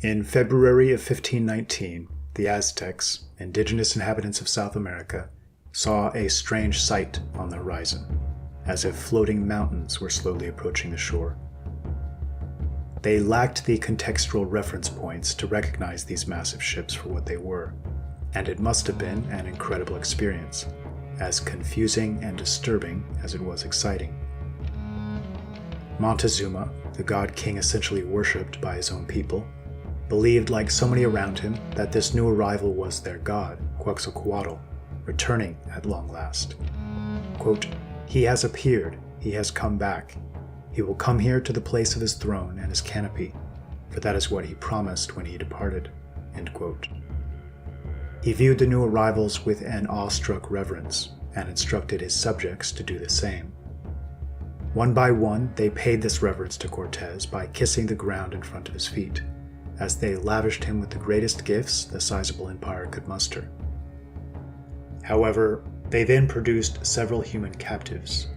In February of 1519, the Aztecs, indigenous inhabitants of South America, saw a strange sight on the horizon, as if floating mountains were slowly approaching the shore. They lacked the contextual reference points to recognize these massive ships for what they were, and it must have been an incredible experience, as confusing and disturbing as it was exciting. Montezuma, the god-king essentially worshipped by his own people, believed, like so many around him, that this new arrival was their god, Quetzalcoatl, returning at long last. Quote, "He has appeared, he has come back. He will come here to the place of his throne and his canopy, for that is what he promised when he departed." End quote. He viewed the new arrivals with an awestruck reverence and instructed his subjects to do the same. One by one, they paid this reverence to Cortez by kissing the ground in front of his feet, as they lavished him with the greatest gifts the sizable empire could muster. However, they then produced several human captives.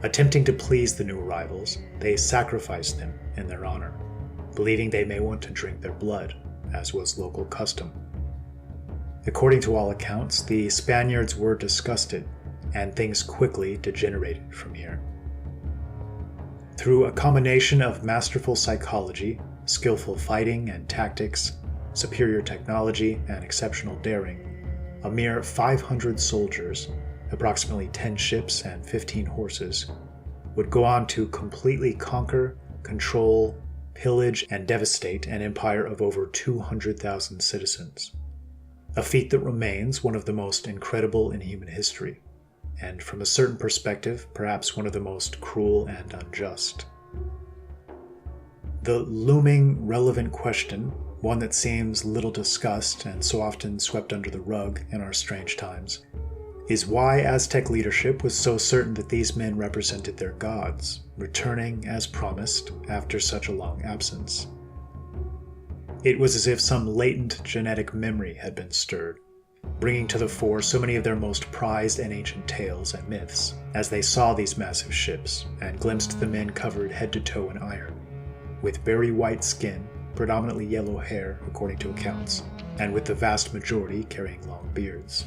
Attempting to please the new arrivals, they sacrificed them in their honor, believing they may want to drink their blood, as was local custom. According to all accounts, the Spaniards were disgusted, and things quickly degenerated from here. Through a combination of masterful psychology, skillful fighting and tactics, superior technology, and exceptional daring, a mere 500 soldiers, approximately 10 ships and 15 horses, would go on to completely conquer, control, pillage, and devastate an empire of over 200,000 citizens. A feat that remains one of the most incredible in human history, and from a certain perspective, perhaps one of the most cruel and unjust. The looming, relevant question, one that seems little discussed and so often swept under the rug in our strange times, is why Aztec leadership was so certain that these men represented their gods, returning as promised after such a long absence. It was as if some latent genetic memory had been stirred, bringing to the fore so many of their most prized and ancient tales and myths, as they saw these massive ships and glimpsed the men covered head to toe in iron, with very white skin, predominantly yellow hair according to accounts, and with the vast majority carrying long beards.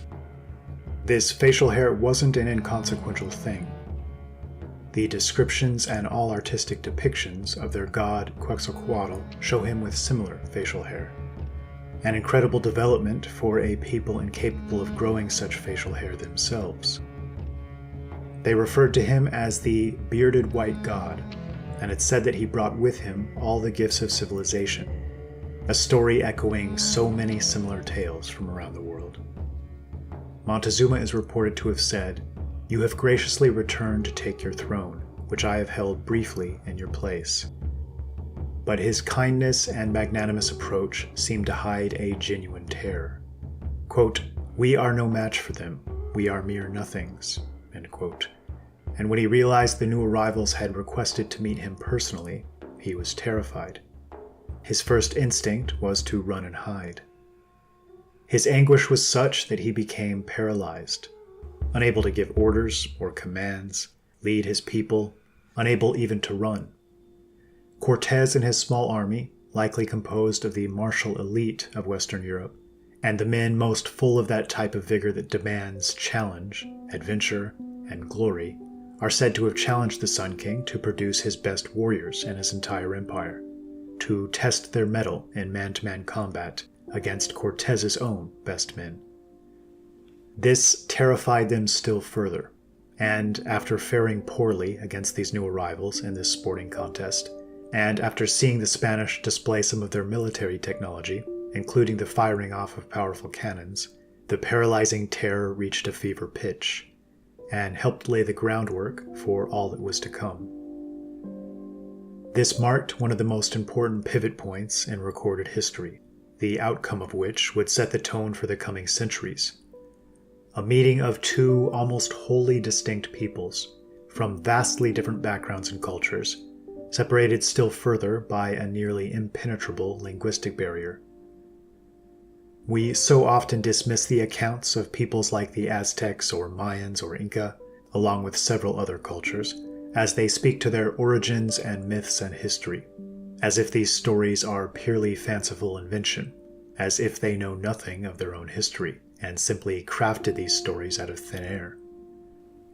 This facial hair wasn't an inconsequential thing. The descriptions and all artistic depictions of their god Quetzalcoatl show him with similar facial hair. An incredible development for a people incapable of growing such facial hair themselves. They referred to him as the bearded white god, and it said that he brought with him all the gifts of civilization, a story echoing so many similar tales from around the world. Montezuma is reported to have said, "You have graciously returned to take your throne, which I have held briefly in your place." But his kindness and magnanimous approach seemed to hide a genuine terror. Quote, "We are no match for them. We are mere nothings." End quote. And when he realized the new arrivals had requested to meet him personally, he was terrified. His first instinct was to run and hide. His anguish was such that he became paralyzed, unable to give orders or commands, lead his people, unable even to run. Cortez and his small army, likely composed of the martial elite of Western Europe, and the men most full of that type of vigor that demands challenge, adventure, and glory, are said to have challenged the Sun King to produce his best warriors in his entire empire, to test their mettle in man-to-man combat against Cortez's own best men. This terrified them still further, and after faring poorly against these new arrivals in this sporting contest, and after seeing the Spanish display some of their military technology, including the firing off of powerful cannons, the paralyzing terror reached a fever pitch, and helped lay the groundwork for all that was to come. This marked one of the most important pivot points in recorded history, the outcome of which would set the tone for the coming centuries. A meeting of two almost wholly distinct peoples, from vastly different backgrounds and cultures, separated still further by a nearly impenetrable linguistic barrier. We so often dismiss the accounts of peoples like the Aztecs or Mayans or Inca, along with several other cultures, as they speak to their origins and myths and history, as if these stories are purely fanciful invention, as if they know nothing of their own history, and simply crafted these stories out of thin air.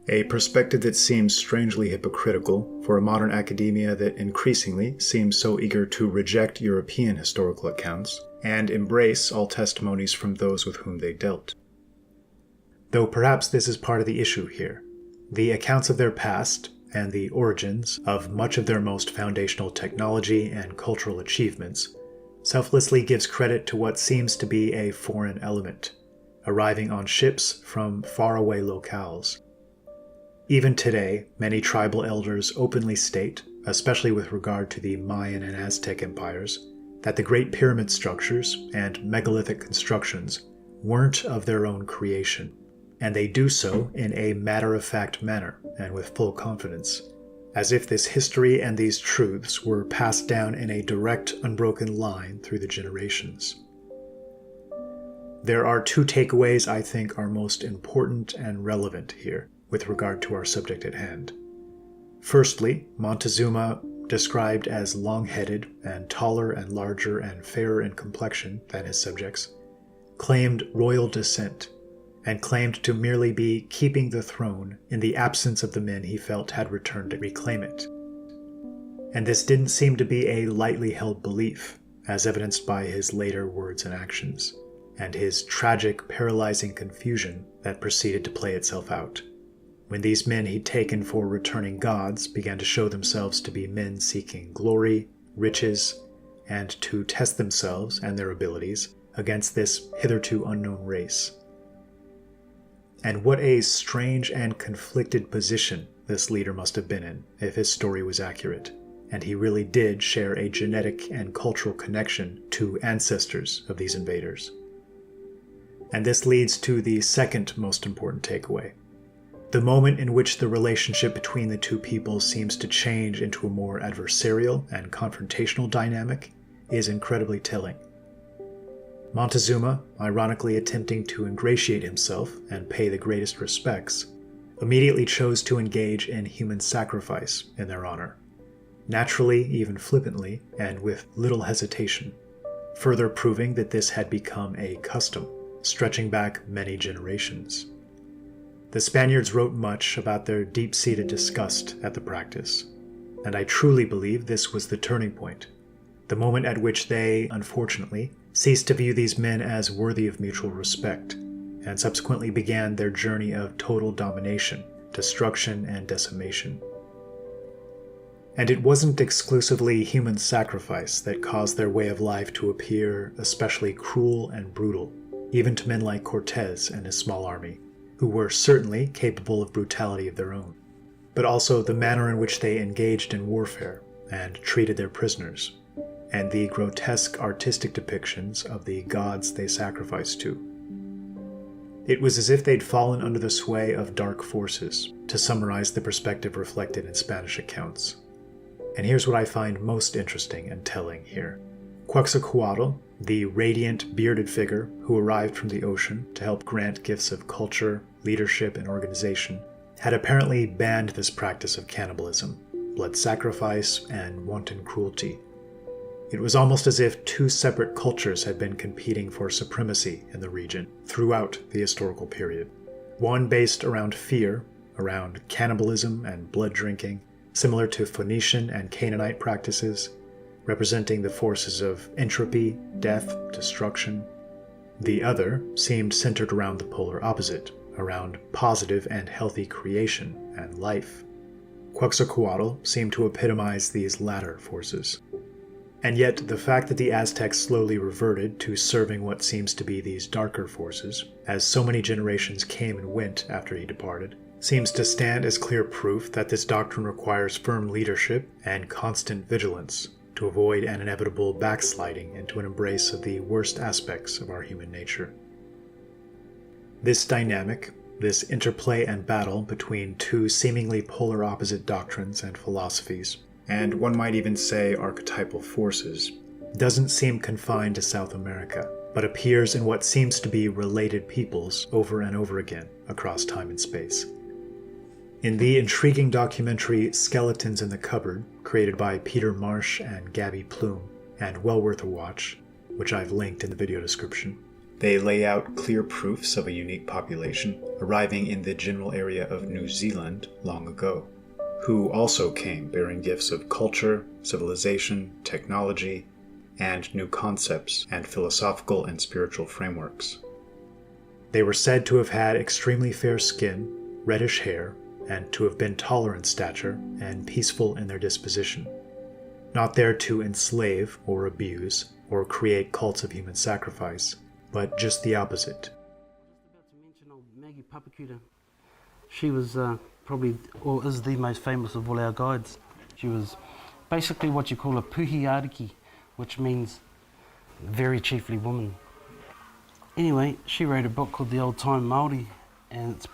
A perspective that seems strangely hypocritical for a modern academia that increasingly seems so eager to reject European historical accounts and embrace all testimonies from those with whom they dealt. Though perhaps this is part of the issue here. The accounts of their past and the origins of much of their most foundational technology and cultural achievements selflessly gives credit to what seems to be a foreign element, arriving on ships from faraway locales. Even today, many tribal elders openly state, especially with regard to the Mayan and Aztec empires, that the Great Pyramid structures and megalithic constructions weren't of their own creation, and they do so in a matter-of-fact manner and with full confidence, as if this history and these truths were passed down in a direct, unbroken line through the generations. There are two takeaways I think are most important and relevant here with regard to our subject at hand. Firstly, Montezuma, described as long-headed and taller and larger and fairer in complexion than his subjects, claimed royal descent, and claimed to merely be keeping the throne in the absence of the men he felt had returned to reclaim it. And this didn't seem to be a lightly held belief, as evidenced by his later words and actions, and his tragic, paralyzing confusion that proceeded to play itself out, when these men he'd taken for returning gods began to show themselves to be men seeking glory, riches, and to test themselves and their abilities against this hitherto unknown race. And what a strange and conflicted position this leader must have been in if his story was accurate, and he really did share a genetic and cultural connection to ancestors of these invaders. And this leads to the second most important takeaway. The moment in which the relationship between the two people seems to change into a more adversarial and confrontational dynamic is incredibly telling. Montezuma, ironically attempting to ingratiate himself and pay the greatest respects, immediately chose to engage in human sacrifice in their honor, naturally, even flippantly, and with little hesitation, further proving that this had become a custom, stretching back many generations. The Spaniards wrote much about their deep-seated disgust at the practice, and I truly believe this was the turning point, the moment at which they, unfortunately, ceased to view these men as worthy of mutual respect, and subsequently began their journey of total domination, destruction, and decimation. And it wasn't exclusively human sacrifice that caused their way of life to appear especially cruel and brutal, even to men like Cortés and his small army, who were certainly capable of brutality of their own, but also the manner in which they engaged in warfare and treated their prisoners, and the grotesque artistic depictions of the gods they sacrificed to. It was as if they'd fallen under the sway of dark forces, to summarize the perspective reflected in Spanish accounts. And here's what I find most interesting and telling here. Quetzalcoatl, the radiant, bearded figure who arrived from the ocean to help grant gifts of culture, leadership, and organization, had apparently banned this practice of cannibalism, blood sacrifice, and wanton cruelty. It was almost as if two separate cultures had been competing for supremacy in the region throughout the historical period. One based around fear, around cannibalism and blood drinking, similar to Phoenician and Canaanite practices, representing the forces of entropy, death, destruction. The other seemed centered around the polar opposite, around positive and healthy creation and life. Quetzalcoatl seemed to epitomize these latter forces. And yet, the fact that the Aztecs slowly reverted to serving what seems to be these darker forces, as so many generations came and went after he departed, seems to stand as clear proof that this doctrine requires firm leadership and constant vigilance to avoid an inevitable backsliding into an embrace of the worst aspects of our human nature. This dynamic, this interplay and battle between two seemingly polar opposite doctrines and philosophies, and one might even say archetypal forces, doesn't seem confined to South America, but appears in what seems to be related peoples over and over again across time and space. In the intriguing documentary Skeletons in the Cupboard, created by Peter Marsh and Gabby Plume, and well worth a watch, which I've linked in the video description, they lay out clear proofs of a unique population arriving in the general area of New Zealand long ago, who also came bearing gifts of culture, civilization, technology, and new concepts and philosophical and spiritual frameworks. They were said to have had extremely fair skin, reddish hair, and to have been taller in stature and peaceful in their disposition, not there to enslave or abuse or create cults of human sacrifice, but just the opposite. I was about to mention old Maggie Papakuta. She was probably, or is the most famous of all our guides. She was basically what you call a puhiariki, which means very chiefly woman. Anyway, she wrote a book called The Old Time Māori, and it's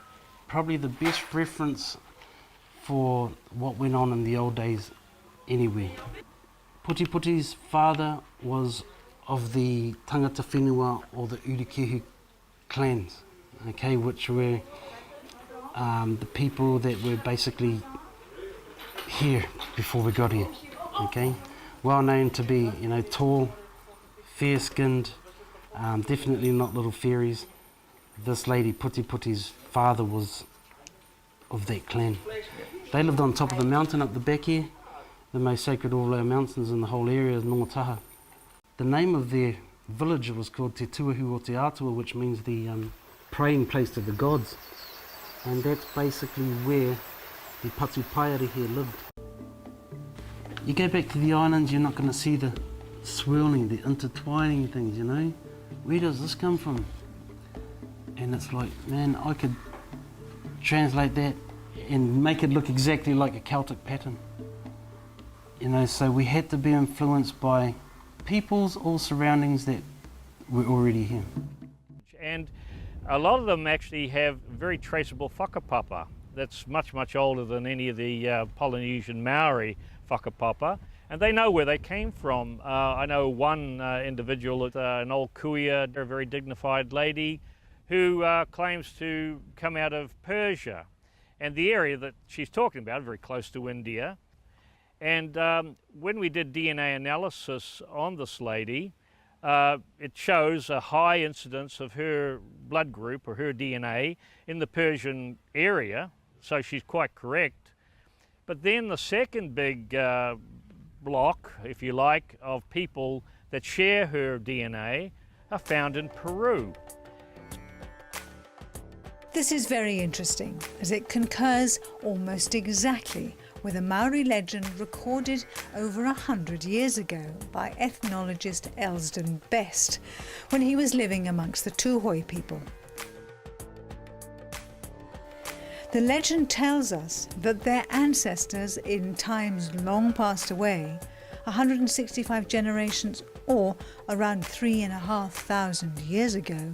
probably the best reference for what went on in the old days anywhere. Putiputi's father was of the tangata whenua or the Urikehu clans, okay, which were the people that were basically here before we got here, okay? Well known to be, you know, tall, fair-skinned, definitely not little fairies. This lady, Putiputi's father, was of that clan. They lived on top of the mountain up the back here, the most sacred of all our mountains in the whole area is Nongataha. The name of their village was called Te Tuahu o Te Atua, which means the praying place to the gods. And that's basically where the Patu Paiari here lived. You go back to the islands, you're not going to see the swirling, the intertwining things, you know? Where does this come from? And it's like, man, I could translate that and make it look exactly like a Celtic pattern. You know, so we had to be influenced by peoples or surroundings that were already here. And a lot of them actually have very traceable whakapapa that's much, much older than any of the Polynesian Maori whakapapa, and they know where they came from. I know one individual, an old kuia, a very dignified lady, who claims to come out of Persia, and the area that she's talking about, very close to India. And when we did DNA analysis on this lady, it shows a high incidence of her blood group or her DNA in the Persian area, so she's quite correct. But then the second big block, if you like, of people that share her DNA are found in Peru. This is very interesting, as it concurs almost exactly with a Maori legend recorded over 100 years ago by ethnologist Elsden Best, when he was living amongst the Tuhoi people. The legend tells us that their ancestors in times long passed away, 165 generations or around 3,500 years ago,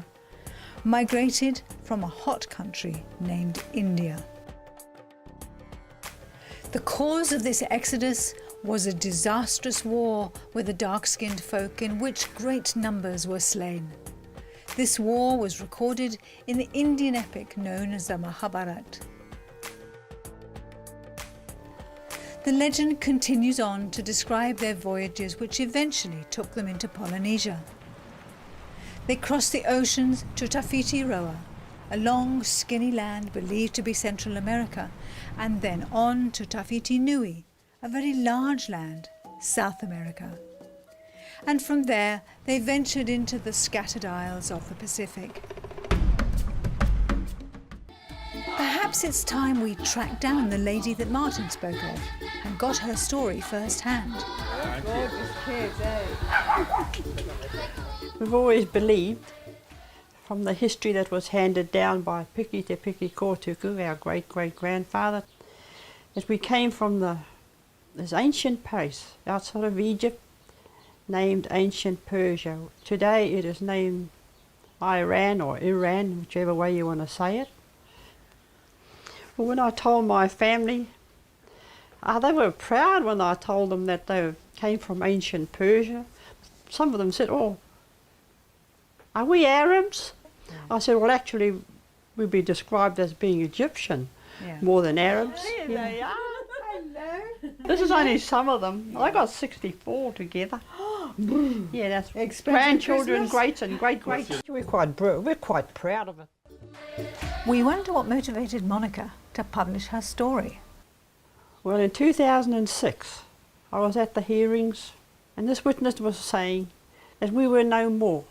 migrated from a hot country named India. The cause of this exodus was a disastrous war with the dark-skinned folk in which great numbers were slain. This war was recorded in the Indian epic known as the Mahabharata. The legend continues on to describe their voyages which eventually took them into Polynesia. They crossed the oceans to Tawhiti Roa, a long, skinny land believed to be Central America, and then on to Tawhiti Nui, a very large land, South America. And from there, they ventured into the scattered isles of the Pacific. Perhaps it's time we track down the lady that Martin spoke of and got her story firsthand. We've always believed, from the history that was handed down by Piki Te Piki Kōtuku, our great-great-grandfather, that we came from this ancient place outside of Egypt, named ancient Persia. Today it is named Iran or Iran, whichever way you want to say it. Well, when I told my family, they were proud when I told them that they came from ancient Persia. Some of them said, "Oh, are we Arabs?" I said, "Well, actually, we'd be described as being Egyptian." more than Arabs. There they are. Hello. This is only some of them. I got 64 together. Yeah, that's Expensive grandchildren, Christmas. greats and great-greats. We're quite proud of it. We wonder what motivated Monica to publish her story. Well, in 2006, I was at the hearings, and this witness was saying that we were no more,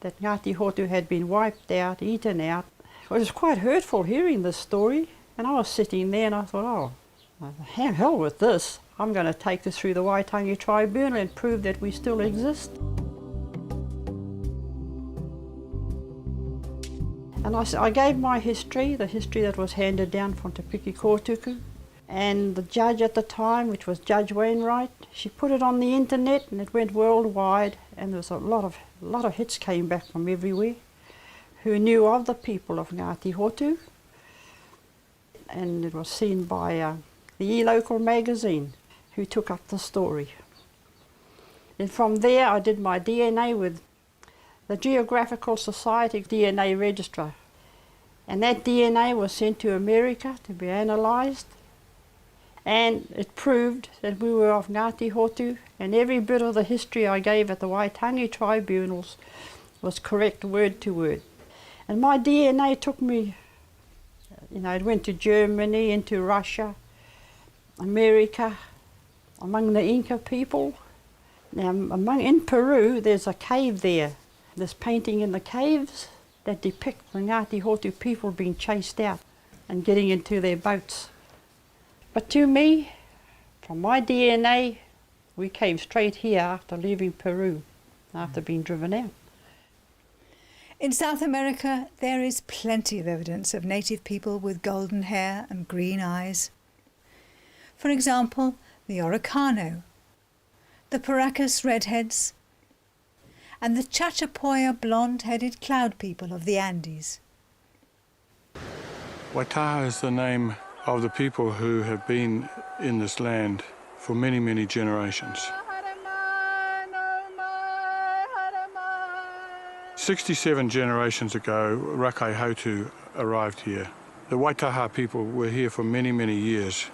that Ngāti Hotu had been wiped out, eaten out. It was quite hurtful hearing this story, and I was sitting there and I thought, oh, hell with this. I'm going to take this through the Waitangi Tribunal and prove that we still exist. And I gave my history, the history that was handed down from Te Piki Kōtuku. And the judge at the time, which was Judge Wainwright, she put it on the internet and it went worldwide, and there was a lot of hits came back from everywhere who knew of the people of Ngāti Hotu. And it was seen by the e-Local magazine, who took up the story. And from there I did my DNA with the Geographical Society DNA Registrar. And that DNA was sent to America to be analysed. And it proved that we were of Ngāti Hotu, and every bit of the history I gave at the Waitangi tribunals was correct word to word. And my DNA took me, it went to Germany, into Russia, America, among the Inca people. Now, in Peru, there's a cave there. There's painting in the caves that depict the Ngāti Hotu people being chased out and getting into their boats. But to me, from my DNA, we came straight here after leaving Peru, after being driven out. In South America, there is plenty of evidence of native people with golden hair and green eyes. For example, the Oricano, the Paracas redheads, and the Chachapoya blonde-headed cloud people of the Andes. Waitaha is the name of the people who have been in this land for many, many generations. 67 generations ago, Rakai Hotu arrived here. The Waitaha people were here for many, many years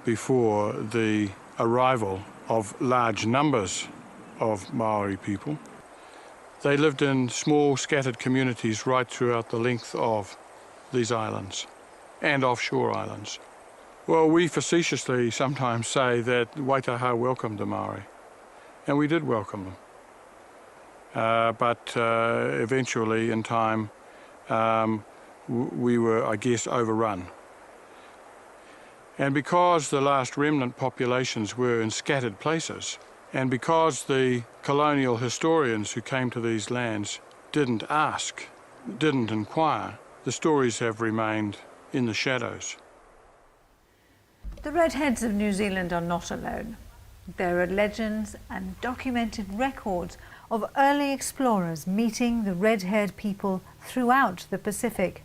before the arrival of large numbers of Maori people. They lived in small scattered communities right throughout the length of these islands and offshore islands. Well, we facetiously sometimes say that Waitaha welcomed the Maori, and we did welcome them. But eventually, in time, we were, I guess, overrun. And because the last remnant populations were in scattered places, and because the colonial historians who came to these lands didn't ask, didn't inquire, the stories have remained in the shadows. The redheads of New Zealand are not alone. There are legends and documented records of early explorers meeting the red-haired people throughout the Pacific.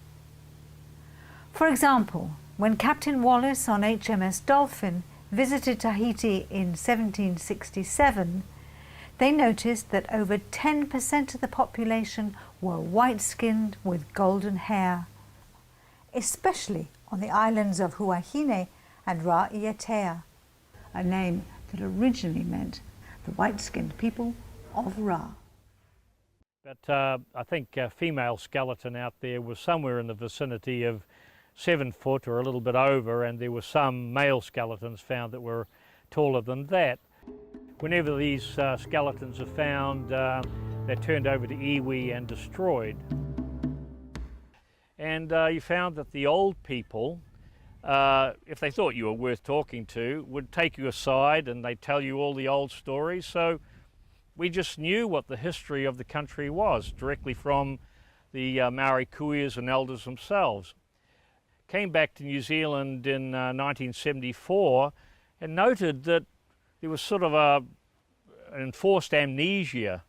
For example, when Captain Wallace on HMS Dolphin visited Tahiti in 1767, they noticed that over 10% of the population were white-skinned with golden hair, especially on the islands of Huahine and Ra'ietea, a name that originally meant the white-skinned people of Ra. But I think a female skeleton out there was somewhere in the vicinity of 7 foot or a little bit over, and there were some male skeletons found that were taller than that. Whenever these skeletons are found, they're turned over to iwi and destroyed. And you found that the old people, if they thought you were worth talking to, would take you aside and they'd tell you all the old stories. So we just knew what the history of the country was directly from the Maori kuias and elders themselves. Came back to New Zealand in 1974 and noted that there was sort of an enforced amnesia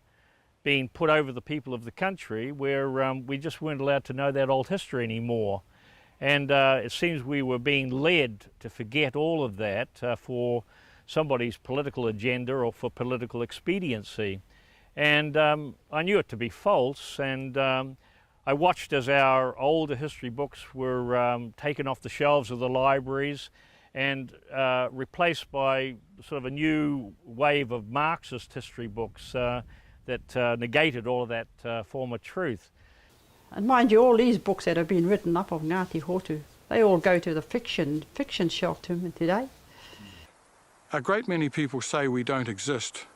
being put over the people of the country, where we just weren't allowed to know that old history anymore. And it seems we were being led to forget all of that for somebody's political agenda or for political expediency. And I knew it to be false, and I watched as our older history books were taken off the shelves of the libraries and replaced by sort of a new wave of Marxist history books that negated all of that former truth. And mind you, all these books that have been written up of Ngāti Hotu, they all go to the fiction shelf today. A great many people say we don't exist.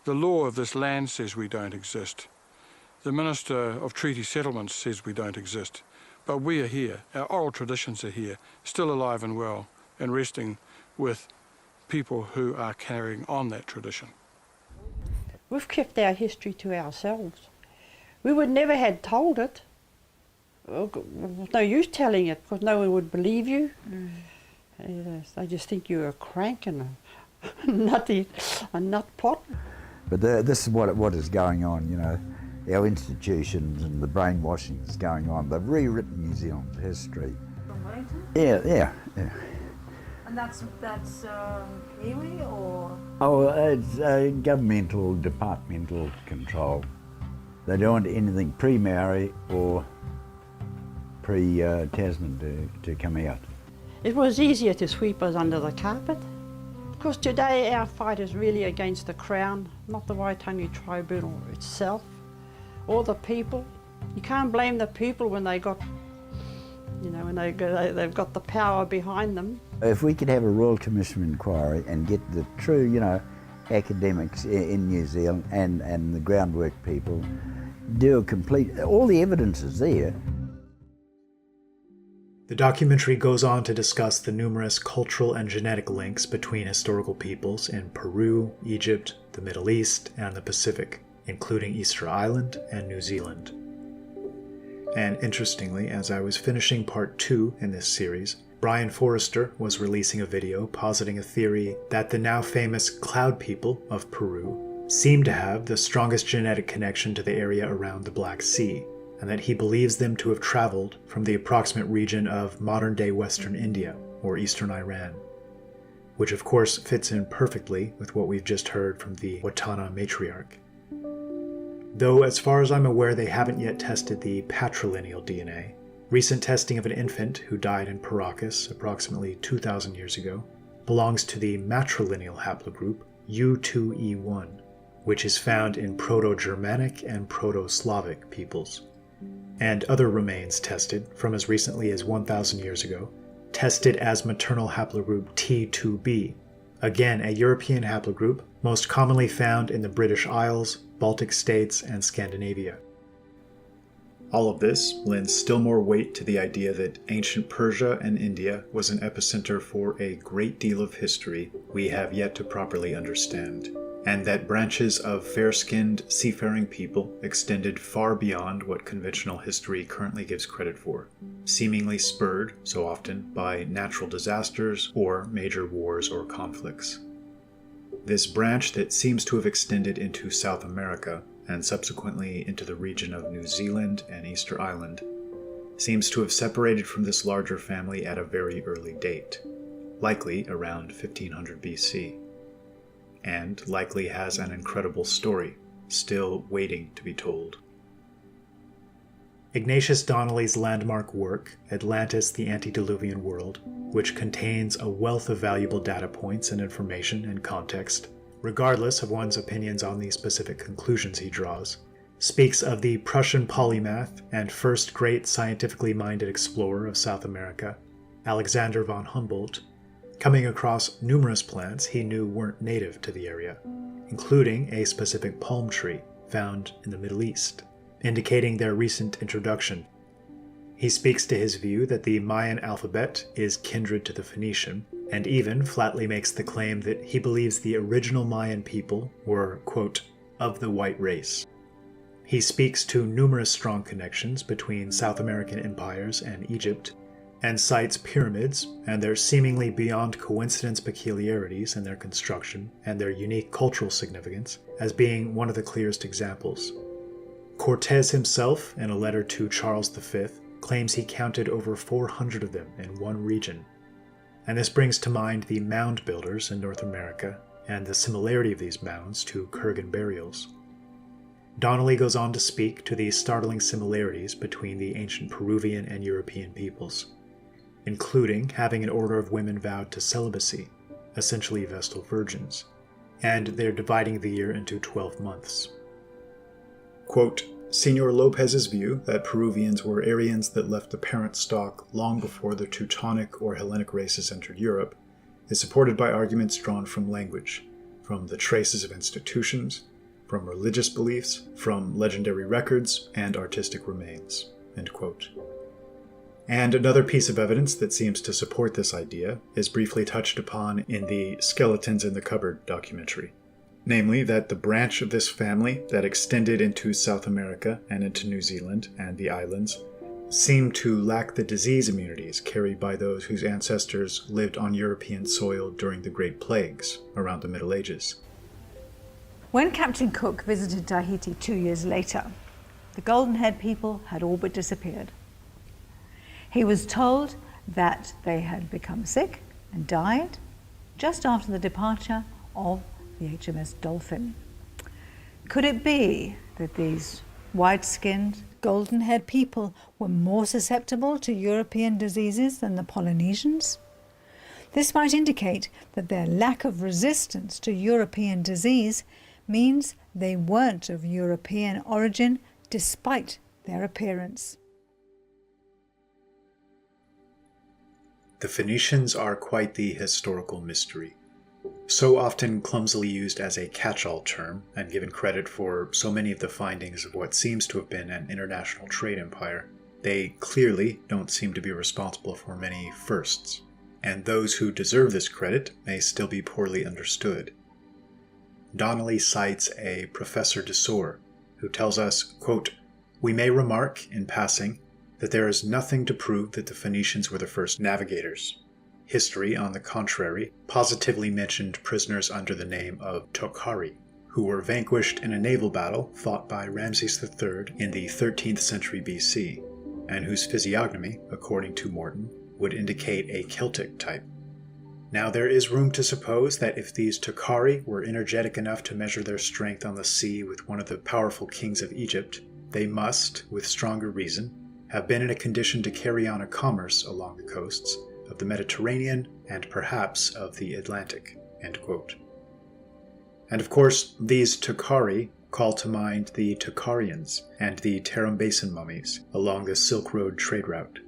The law of this land says we don't exist. The Minister of Treaty Settlements says we don't exist. But we are here, our oral traditions are here, still alive and well, and resting with people who are carrying on that tradition. We've kept our history to ourselves. We would never have told it. There's no use telling it because no one would believe you. They just think you're a crank and a nut pot. But this is what is going on, you know. Our institutions and the brainwashing that's going on. They've rewritten New Zealand's history. From Wellington? Yeah. And that's Iwi or? Oh, it's governmental, departmental control. They don't want anything pre-Maori or pre-Tasman to come out. It was easier to sweep us under the carpet. Because today our fight is really against the Crown, not the Waitangi Tribunal itself, or the people. You can't blame the people when they got, you know, when they've got the power behind them. If we could have a Royal Commission of Inquiry and get the true, you know, academics in New Zealand and the groundwork people, do a complete, all the evidence is there. The documentary goes on to discuss the numerous cultural and genetic links between historical peoples in Peru, Egypt, the Middle East, and the Pacific, including Easter Island and New Zealand. And interestingly, as I was finishing part 2 in this series, Brian Forrester was releasing a video positing a theory that the now famous Cloud people of Peru seem to have the strongest genetic connection to the area around the Black Sea, and that he believes them to have traveled from the approximate region of modern-day Western India or Eastern Iran, which of course fits in perfectly with what we've just heard from the Watana matriarch. Though as far as I'm aware they haven't yet tested the patrilineal DNA, recent testing of an infant who died in Paracas approximately 2,000 years ago belongs to the matrilineal haplogroup U2E1, which is found in Proto-Germanic and Proto-Slavic peoples. And other remains tested from as recently as 1,000 years ago, tested as maternal haplogroup T2b, again a European haplogroup most commonly found in the British Isles, Baltic states, and Scandinavia. All of this lends still more weight to the idea that ancient Persia and India was an epicenter for a great deal of history we have yet to properly understand, and that branches of fair-skinned, seafaring people extended far beyond what conventional history currently gives credit for, seemingly spurred, so often, by natural disasters or major wars or conflicts. This branch that seems to have extended into South America, and subsequently into the region of New Zealand and Easter Island, seems to have separated from this larger family at a very early date, likely around 1500 BC. And likely has an incredible story, still waiting to be told. Ignatius Donnelly's landmark work, Atlantis, the Antediluvian World, which contains a wealth of valuable data points and information and context, regardless of one's opinions on the specific conclusions he draws, speaks of the Prussian polymath and first great scientifically minded explorer of South America, Alexander von Humboldt, coming across numerous plants he knew weren't native to the area, including a specific palm tree found in the Middle East, indicating their recent introduction. He speaks to his view that the Mayan alphabet is kindred to the Phoenician, and even flatly makes the claim that he believes the original Mayan people were, quote, of the white race. He speaks to numerous strong connections between South American empires and Egypt, and cites pyramids and their seemingly beyond coincidence peculiarities in their construction and their unique cultural significance as being one of the clearest examples. Cortés himself, in a letter to Charles V, claims he counted over 400 of them in one region, and this brings to mind the mound builders in North America and the similarity of these mounds to Kurgan burials. Donnelly goes on to speak to the startling similarities between the ancient Peruvian and European peoples, including having an order of women vowed to celibacy, essentially Vestal virgins, and they're dividing the year into 12 months. Quote, Senor Lopez's view that Peruvians were Aryans that left the parent stock long before the Teutonic or Hellenic races entered Europe is supported by arguments drawn from language, from the traces of institutions, from religious beliefs, from legendary records, and artistic remains. End quote. And another piece of evidence that seems to support this idea is briefly touched upon in the Skeletons in the Cupboard documentary. Namely, that the branch of this family that extended into South America and into New Zealand and the islands seemed to lack the disease immunities carried by those whose ancestors lived on European soil during the Great Plagues around the Middle Ages. When Captain Cook visited Tahiti 2 years later, the golden-haired people had all but disappeared. He was told that they had become sick and died just after the departure of the HMS Dolphin. Could it be that these white-skinned, golden-haired people were more susceptible to European diseases than the Polynesians? This might indicate that their lack of resistance to European disease means they weren't of European origin despite their appearance. The Phoenicians are quite the historical mystery. So often clumsily used as a catch-all term and given credit for so many of the findings of what seems to have been an international trade empire, they clearly don't seem to be responsible for many firsts, and those who deserve this credit may still be poorly understood. Donnelly cites a Professor Desor, who tells us, quote, We may remark, in passing, that there is nothing to prove that the Phoenicians were the first navigators. History, on the contrary, positively mentioned prisoners under the name of Tokhari, who were vanquished in a naval battle fought by Ramses III in the 13th century BC, and whose physiognomy, according to Morton, would indicate a Celtic type. Now there is room to suppose that if these Tokhari were energetic enough to measure their strength on the sea with one of the powerful kings of Egypt, they must, with stronger reason, have been in a condition to carry on a commerce along the coasts of the Mediterranean and perhaps of the Atlantic. End quote. And of course, these Tokhari call to mind the Tokharians and the Tarim Basin mummies along the Silk Road trade route.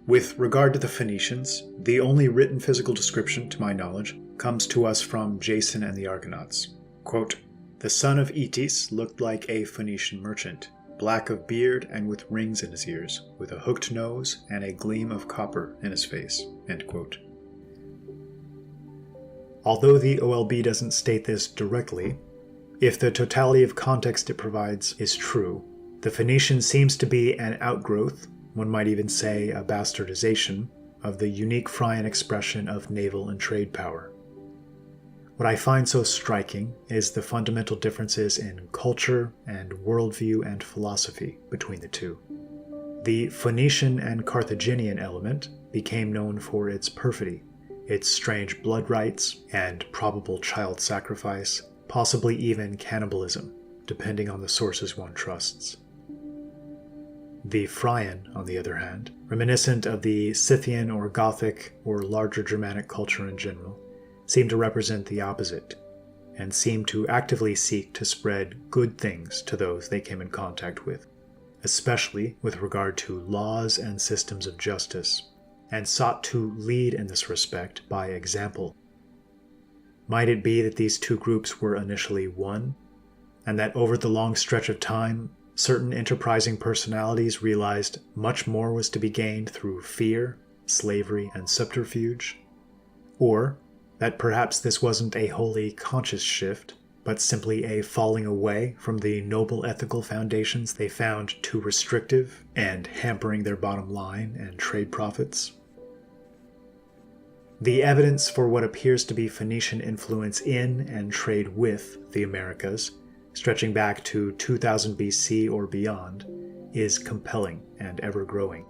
With regard to the Phoenicians, the only written physical description, to my knowledge, comes to us from Jason and the Argonauts. Quote, The son of Eetes looked like a Phoenician merchant, black of beard and with rings in his ears, with a hooked nose and a gleam of copper in his face. End quote. Although the OLB doesn't state this directly, if the totality of context it provides is true, the Phoenician seems to be an outgrowth, one might even say a bastardization, of the unique Phrygian expression of naval and trade power. What I find so striking is the fundamental differences in culture and worldview and philosophy between the two. The Phoenician and Carthaginian element became known for its perfidy, its strange blood rites and probable child sacrifice, possibly even cannibalism, depending on the sources one trusts. The Phrygian, on the other hand, reminiscent of the Scythian or Gothic or larger Germanic culture in general, seem to represent the opposite, and seem to actively seek to spread good things to those they came in contact with, especially with regard to laws and systems of justice, and sought to lead in this respect by example. Might it be that these two groups were initially one, and that over the long stretch of time, certain enterprising personalities realized much more was to be gained through fear, slavery, and subterfuge? Or that perhaps this wasn't a wholly conscious shift, but simply a falling away from the noble ethical foundations they found too restrictive and hampering their bottom line and trade profits? The evidence for what appears to be Phoenician influence in and trade with the Americas, stretching back to 2000 BC or beyond, is compelling and ever-growing.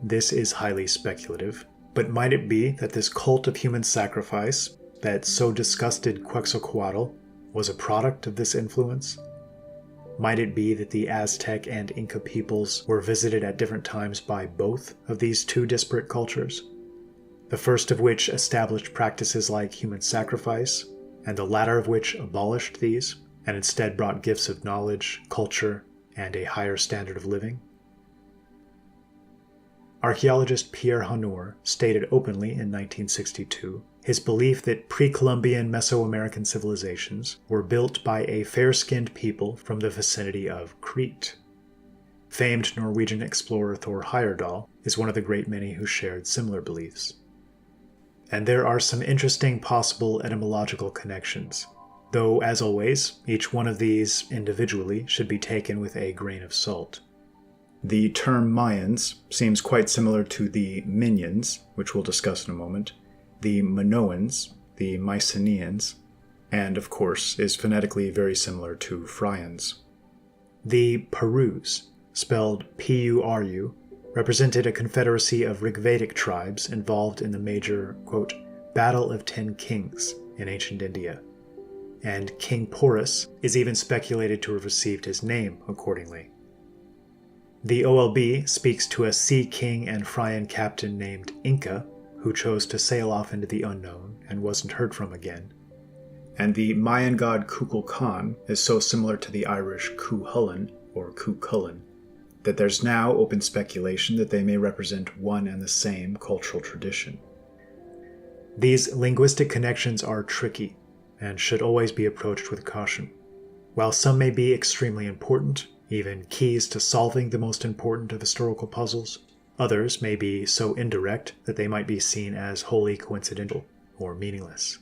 This is highly speculative, but might it be that this cult of human sacrifice that so disgusted Quetzalcoatl was a product of this influence? Might it be that the Aztec and Inca peoples were visited at different times by both of these two disparate cultures? The first of which established practices like human sacrifice, and the latter of which abolished these, and instead brought gifts of knowledge, culture, and a higher standard of living? Archaeologist Pierre Honor stated openly in 1962 his belief that pre-Columbian Mesoamerican civilizations were built by a fair-skinned people from the vicinity of Crete. Famed Norwegian explorer Thor Heyerdahl is one of the great many who shared similar beliefs. And there are some interesting possible etymological connections, though, as always, each one of these individually should be taken with a grain of salt. The term Mayans seems quite similar to the Minyans, which we'll discuss in a moment, the Minoans, the Mycenaeans, and, of course, is phonetically very similar to Frians. The Perus, spelled P-U-R-U, represented a confederacy of Rigvedic tribes involved in the major, quote, Battle of 10 Kings in ancient India, and King Porus is even speculated to have received his name accordingly. The OLB speaks to a sea king and Fraian captain named Inca, who chose to sail off into the unknown and wasn't heard from again. And the Mayan god Kukulkan is so similar to the Irish Cuchulainn, or Cuchulainn, that there's now open speculation that they may represent one and the same cultural tradition. These linguistic connections are tricky, and should always be approached with caution. While some may be extremely important, even keys to solving the most important of historical puzzles, others may be so indirect that they might be seen as wholly coincidental or meaningless.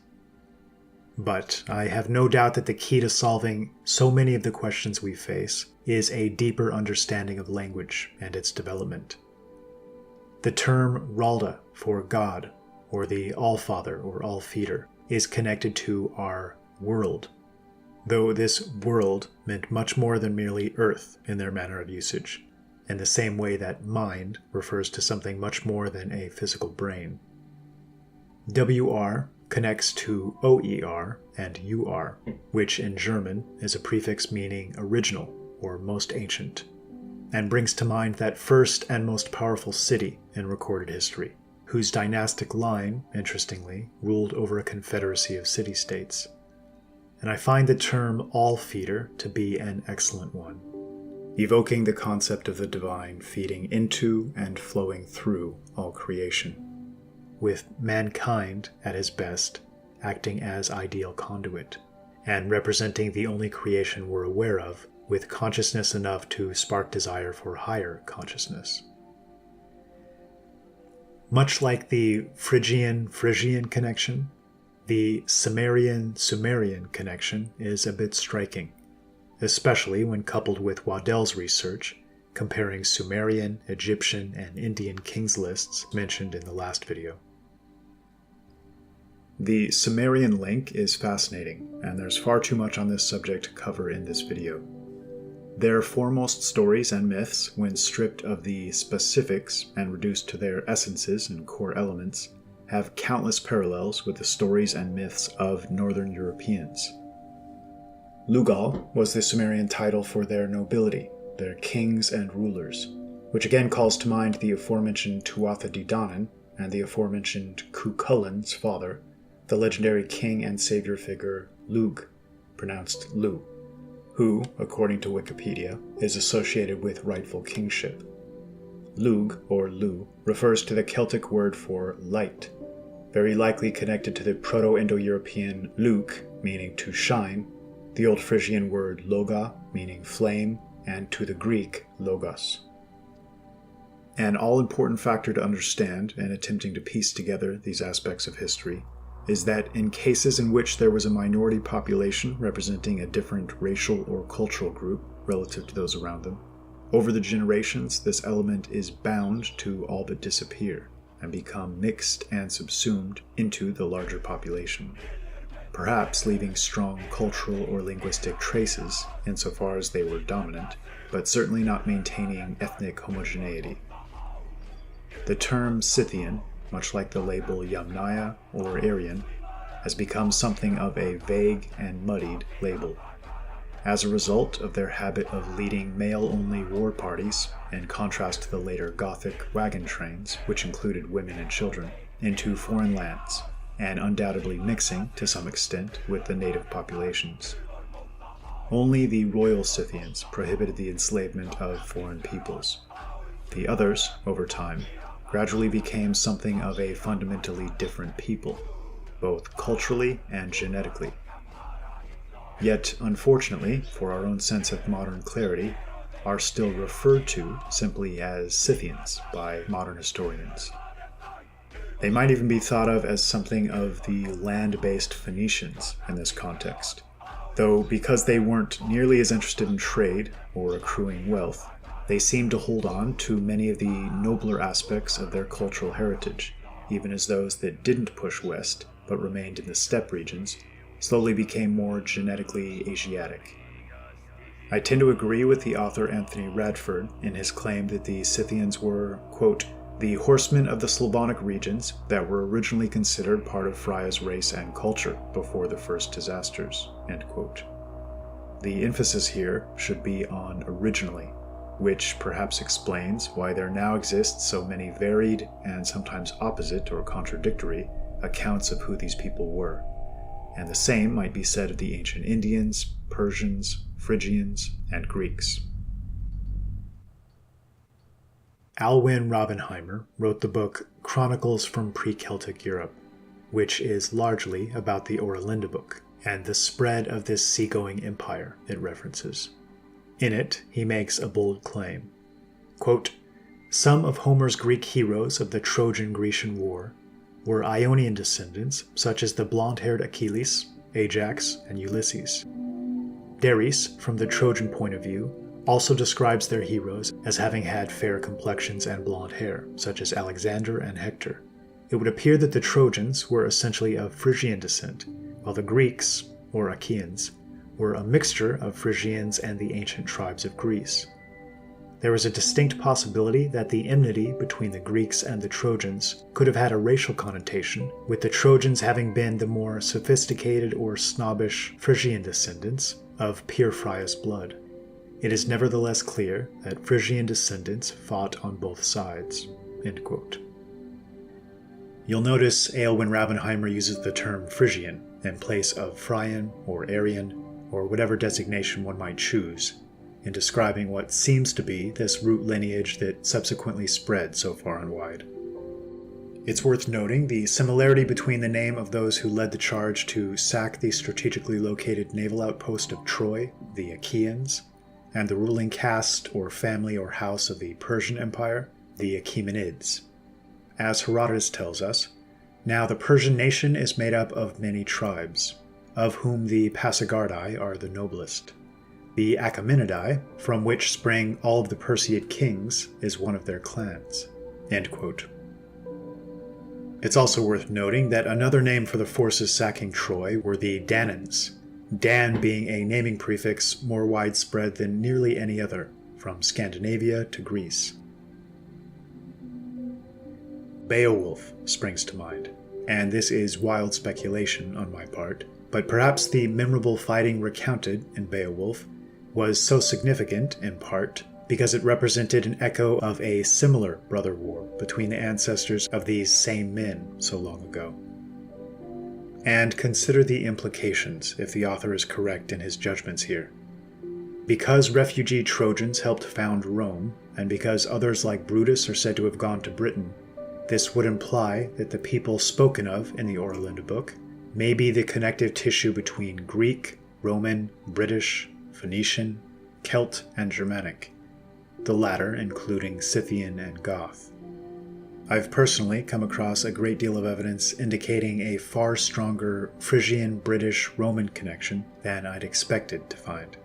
But I have no doubt that the key to solving so many of the questions we face is a deeper understanding of language and its development. The term Ralda for God, or the Allfather or Allfeeder, is connected to our world, though this world meant much more than merely earth in their manner of usage, in the same way that mind refers to something much more than a physical brain. WR connects to OER and UR, which in German is a prefix meaning original or most ancient, and brings to mind that first and most powerful city in recorded history, whose dynastic line, interestingly, ruled over a confederacy of city-states. And I find the term all-feeder to be an excellent one, evoking the concept of the divine feeding into and flowing through all creation, with mankind, at his best, acting as ideal conduit, and representing the only creation we're aware of, with consciousness enough to spark desire for higher consciousness. Much like the Phrygian connection, the Sumerian connection is a bit striking, especially when coupled with Waddell's research, comparing Sumerian, Egyptian, and Indian kings lists mentioned in the last video. The Sumerian link is fascinating, and there's far too much on this subject to cover in this video. Their foremost stories and myths, when stripped of the specifics and reduced to their essences and core elements, have countless parallels with the stories and myths of Northern Europeans. Lugal was the Sumerian title for their nobility, their kings and rulers, which again calls to mind the aforementioned Tuatha Dé Danann and the aforementioned Cuchulainn's father, the legendary king and savior figure Lugh, pronounced Lu, who, according to Wikipedia, is associated with rightful kingship. Lugh, or Lu, refers to the Celtic word for light, very likely connected to the Proto-Indo-European luk, meaning to shine, the Old Frisian word loga, meaning flame, and to the Greek logos. An all-important factor to understand in attempting to piece together these aspects of history is that in cases in which there was a minority population representing a different racial or cultural group relative to those around them, over the generations this element is bound to all but disappear and become mixed and subsumed into the larger population, perhaps leaving strong cultural or linguistic traces insofar as they were dominant, but certainly not maintaining ethnic homogeneity. The term Scythian, much like the label Yamnaya or Aryan, has become something of a vague and muddied label. As a result of their habit of leading male-only war parties, in contrast to the later Gothic wagon trains, which included women and children, into foreign lands, and undoubtedly mixing, to some extent, with the native populations. Only the royal Scythians prohibited the enslavement of foreign peoples. The others, over time, gradually became something of a fundamentally different people, both culturally and genetically. Yet, unfortunately, for our own sense of modern clarity, are still referred to simply as Scythians by modern historians. They might even be thought of as something of the land-based Phoenicians in this context, though because they weren't nearly as interested in trade or accruing wealth, they seem to hold on to many of the nobler aspects of their cultural heritage, even as those that didn't push west but remained in the steppe regions slowly became more genetically Asiatic. I tend to agree with the author Anthony Radford in his claim that the Scythians were, quote, the horsemen of the Slavonic regions that were originally considered part of Freya's race and culture before the first disasters, end quote. The emphasis here should be on originally, which perhaps explains why there now exist so many varied and sometimes opposite or contradictory accounts of who these people were. And the same might be said of the ancient Indians, Persians, Phrygians, and Greeks. Alwyn Robbenheimer wrote the book Chronicles from Pre-Celtic Europe, which is largely about the Oera book and the spread of this seagoing empire it references. In it, he makes a bold claim. Quote, some of Homer's Greek heroes of the Trojan-Grecian War were Ionian descendants, such as the blonde-haired Achilles, Ajax, and Ulysses. Dares, from the Trojan point of view, also describes their heroes as having had fair complexions and blonde hair, such as Alexander and Hector. It would appear that the Trojans were essentially of Phrygian descent, while the Greeks, or Achaeans, were a mixture of Phrygians and the ancient tribes of Greece. There is a distinct possibility that the enmity between the Greeks and the Trojans could have had a racial connotation, with the Trojans having been the more sophisticated or snobbish Phrygian descendants of pure Freya's blood. It is nevertheless clear that Phrygian descendants fought on both sides. End quote. You'll notice Aelwyn Rabbenheimer uses the term Phrygian in place of Phrygian or Aryan, or whatever designation one might choose, in describing what seems to be this root lineage that subsequently spread so far and wide. It's worth noting the similarity between the name of those who led the charge to sack the strategically located naval outpost of Troy, the Achaeans, and the ruling caste or family or house of the Persian Empire, the Achaemenids. As Herodotus tells us, now the Persian nation is made up of many tribes, of whom the Pasargadae are the noblest. The Achaemenidae, from which spring all of the Perseid kings, is one of their clans. End quote. It's also worth noting that another name for the forces sacking Troy were the Danans, Dan being a naming prefix more widespread than nearly any other, from Scandinavia to Greece. Beowulf springs to mind, and this is wild speculation on my part, but perhaps the memorable fighting recounted in Beowulf was so significant, in part, because it represented an echo of a similar brother war between the ancestors of these same men so long ago. And consider the implications if the author is correct in his judgments here. Because refugee Trojans helped found Rome, and because others like Brutus are said to have gone to Britain, this would imply that the people spoken of in the Oera book may be the connective tissue between Greek, Roman, British, Phoenician, Celt, and Germanic, the latter including Scythian and Goth. I've personally come across a great deal of evidence indicating a far stronger Phrygian, British, Roman connection than I'd expected to find.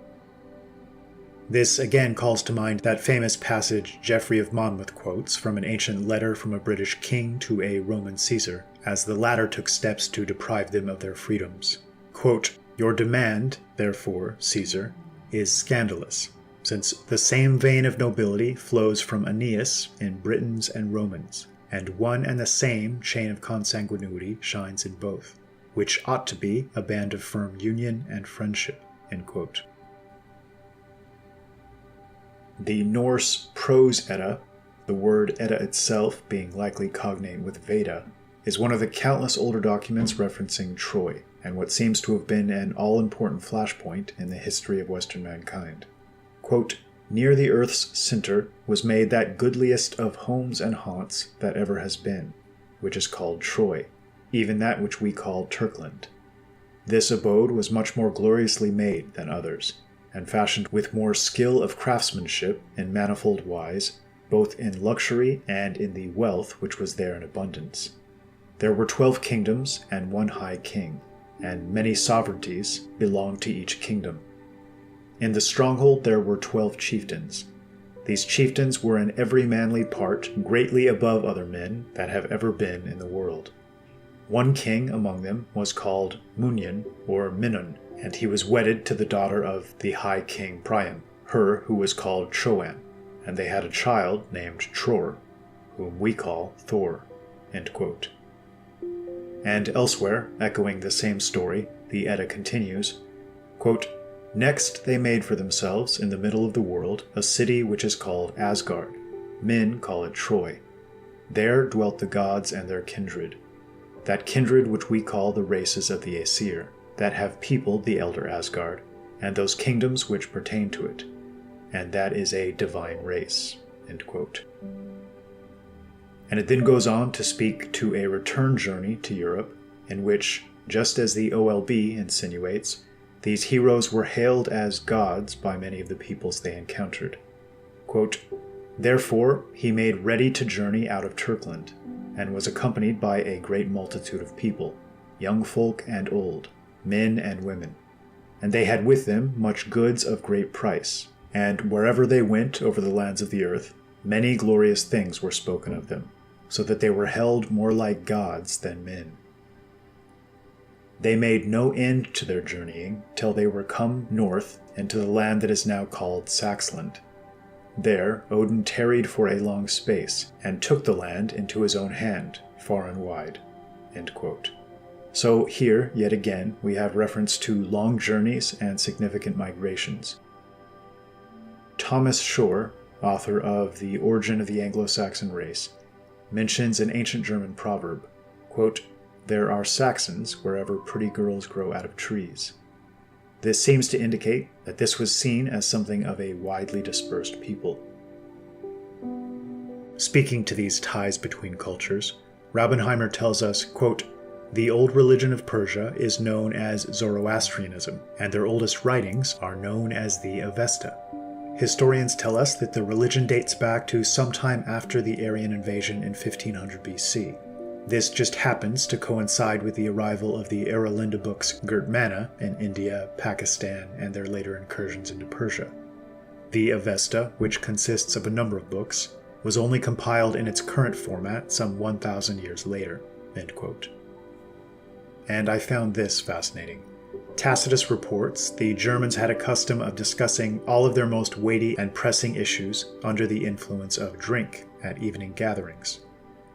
This again calls to mind that famous passage Geoffrey of Monmouth quotes from an ancient letter from a British king to a Roman Caesar, as the latter took steps to deprive them of their freedoms. Quote, your demand, therefore, Caesar, is scandalous, since the same vein of nobility flows from Aeneas in Britons and Romans, and one and the same chain of consanguinity shines in both. which ought to be a band of firm union and friendship." End quote. The Norse Prose Edda, the word Edda itself being likely cognate with Veda, is one of the countless older documents referencing Troy, and what seems to have been an all-important flashpoint in the history of Western mankind. Quote, "Near the earth's centre was made that goodliest of homes and haunts that ever has been, which is called Troy, even that which we call Turkland. This abode was much more gloriously made than others, and fashioned with more skill of craftsmanship in manifold wise, both in luxury and in the wealth which was there in abundance. There were 12 kingdoms and one high king, and many sovereignties belonged to each kingdom. In the stronghold there were 12 chieftains. These chieftains were in every manly part greatly above other men that have ever been in the world. One king among them was called Munyan or Minun, and he was wedded to the daughter of the high king Priam, her who was called Troan, and they had a child named Tror, whom we call Thor." End quote. And elsewhere, echoing the same story, the Edda continues, quote, "Next they made for themselves in the middle of the world a city which is called Asgard. Men call it Troy. There dwelt the gods and their kindred. That kindred which we call the races of the Aesir, that have peopled the elder Asgard, and those kingdoms which pertain to it. And that is a divine race." End quote. And it then goes on to speak to a return journey to Europe, in which, just as the OLB insinuates, these heroes were hailed as gods by many of the peoples they encountered. Quote, "Therefore he made ready to journey out of Turkland, and was accompanied by a great multitude of people, young folk and old, men and women. And they had with them much goods of great price, and wherever they went over the lands of the earth, many glorious things were spoken of them, so that they were held more like gods than men. They made no end to their journeying till they were come north into the land that is now called Saxland. There Odin tarried for a long space, and took the land into his own hand, far and wide." End quote. So here, yet again, we have reference to long journeys and significant migrations. Thomas Shore, author of The Origin of the Anglo-Saxon Race, mentions an ancient German proverb, quote, "There are Saxons wherever pretty girls grow out of trees." This seems to indicate that this was seen as something of a widely dispersed people. Speaking to these ties between cultures, Raubenheimer tells us, quote, "The old religion of Persia is known as Zoroastrianism, and their oldest writings are known as the Avesta. Historians tell us that the religion dates back to sometime after the Aryan invasion in 1500 BC. This just happens to coincide with the arrival of the Eralinda books Gurtmana in India, Pakistan, and their later incursions into Persia. The Avesta, which consists of a number of books, was only compiled in its current format some 1,000 years later." End quote. And I found this fascinating. Tacitus reports the Germans had a custom of discussing all of their most weighty and pressing issues under the influence of drink at evening gatherings.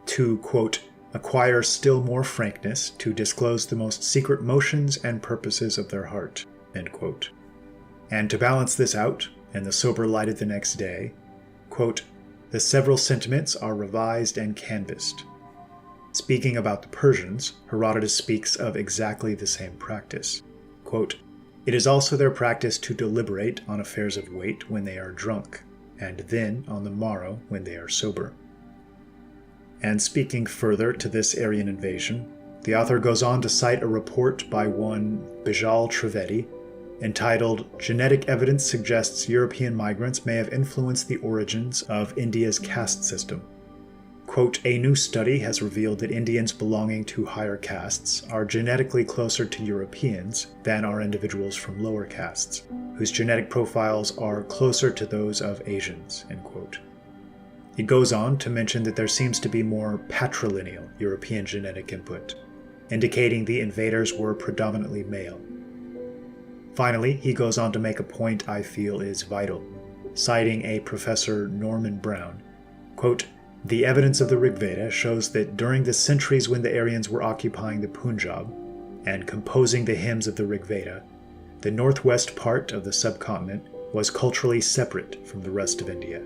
To, quote, "acquire still more frankness, to disclose the most secret motions and purposes of their heart." End quote. And to balance this out, in the sober light of the next day, quote, "the several sentiments are revised and canvassed." Speaking about the Persians, Herodotus speaks of exactly the same practice. Quote, "It is also their practice to deliberate on affairs of weight when they are drunk, and then on the morrow when they are sober." And speaking further to this Aryan invasion, the author goes on to cite a report by one Bijal Trivedi entitled "Genetic Evidence Suggests European Migrants May Have Influenced the Origins of India's Caste System." Quote, "A new study has revealed that Indians belonging to higher castes are genetically closer to Europeans than are individuals from lower castes, whose genetic profiles are closer to those of Asians." End quote. It goes on to mention that there seems to be more patrilineal European genetic input, indicating the invaders were predominantly male. Finally, he goes on to make a point I feel is vital, citing a Professor Norman Brown, quote, "The evidence of the Rig Veda shows that during the centuries when the Aryans were occupying the Punjab, and composing the hymns of the Rig Veda, the northwest part of the subcontinent was culturally separate from the rest of India.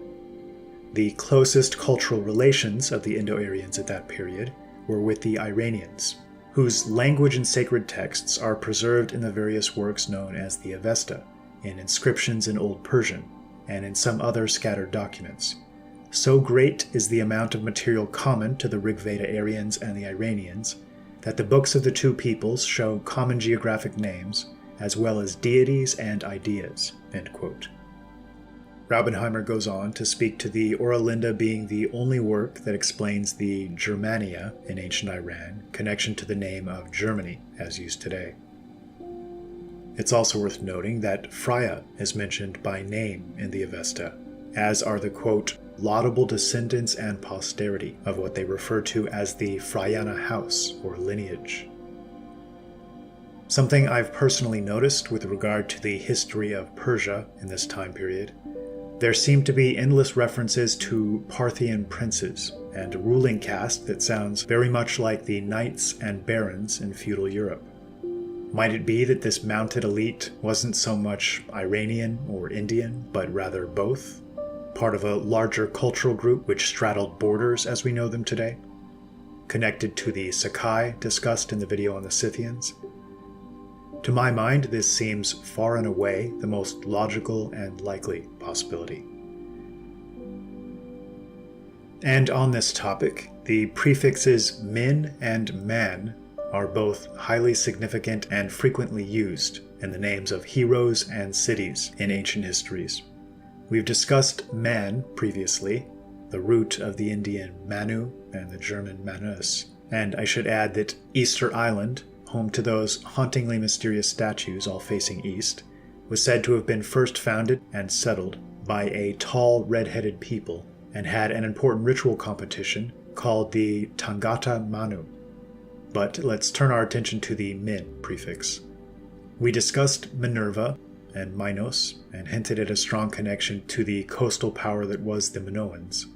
The closest cultural relations of the Indo-Aryans at that period were with the Iranians, whose language and sacred texts are preserved in the various works known as the Avesta, in inscriptions in Old Persian, and in some other scattered documents. So great is the amount of material common to the Rig Veda Aryans and the Iranians that the books of the two peoples show common geographic names as well as deities and ideas." End quote. Raubenheimer goes on to speak to the Oera being the only work that explains the Germania in ancient Iran connection to the name of Germany as used today. It's also worth noting that Freya is mentioned by name in the Avesta, as are the quote, laudable descendants and posterity of what they refer to as the Freyana house or lineage. Something I've personally noticed with regard to the history of Persia in this time period, there seem to be endless references to Parthian princes and a ruling caste that sounds very much like the knights and barons in feudal Europe. Might it be that this mounted elite wasn't so much Iranian or Indian, but rather both? Part of a larger cultural group which straddled borders as we know them today? Connected to the Sakai discussed in the video on the Scythians? To my mind, this seems far and away the most logical and likely possibility. And on this topic, the prefixes min and man are both highly significant and frequently used in the names of heroes and cities in ancient histories. We've discussed man previously, the root of the Indian Manu and the German Manus, and I should add that Easter Island, home to those hauntingly mysterious statues all facing east, was said to have been first founded and settled by a tall red-headed people and had an important ritual competition called the Tangata Manu. But let's turn our attention to the min prefix. We discussed Minerva and Minos and hinted at a strong connection to the coastal power that was the Minoans.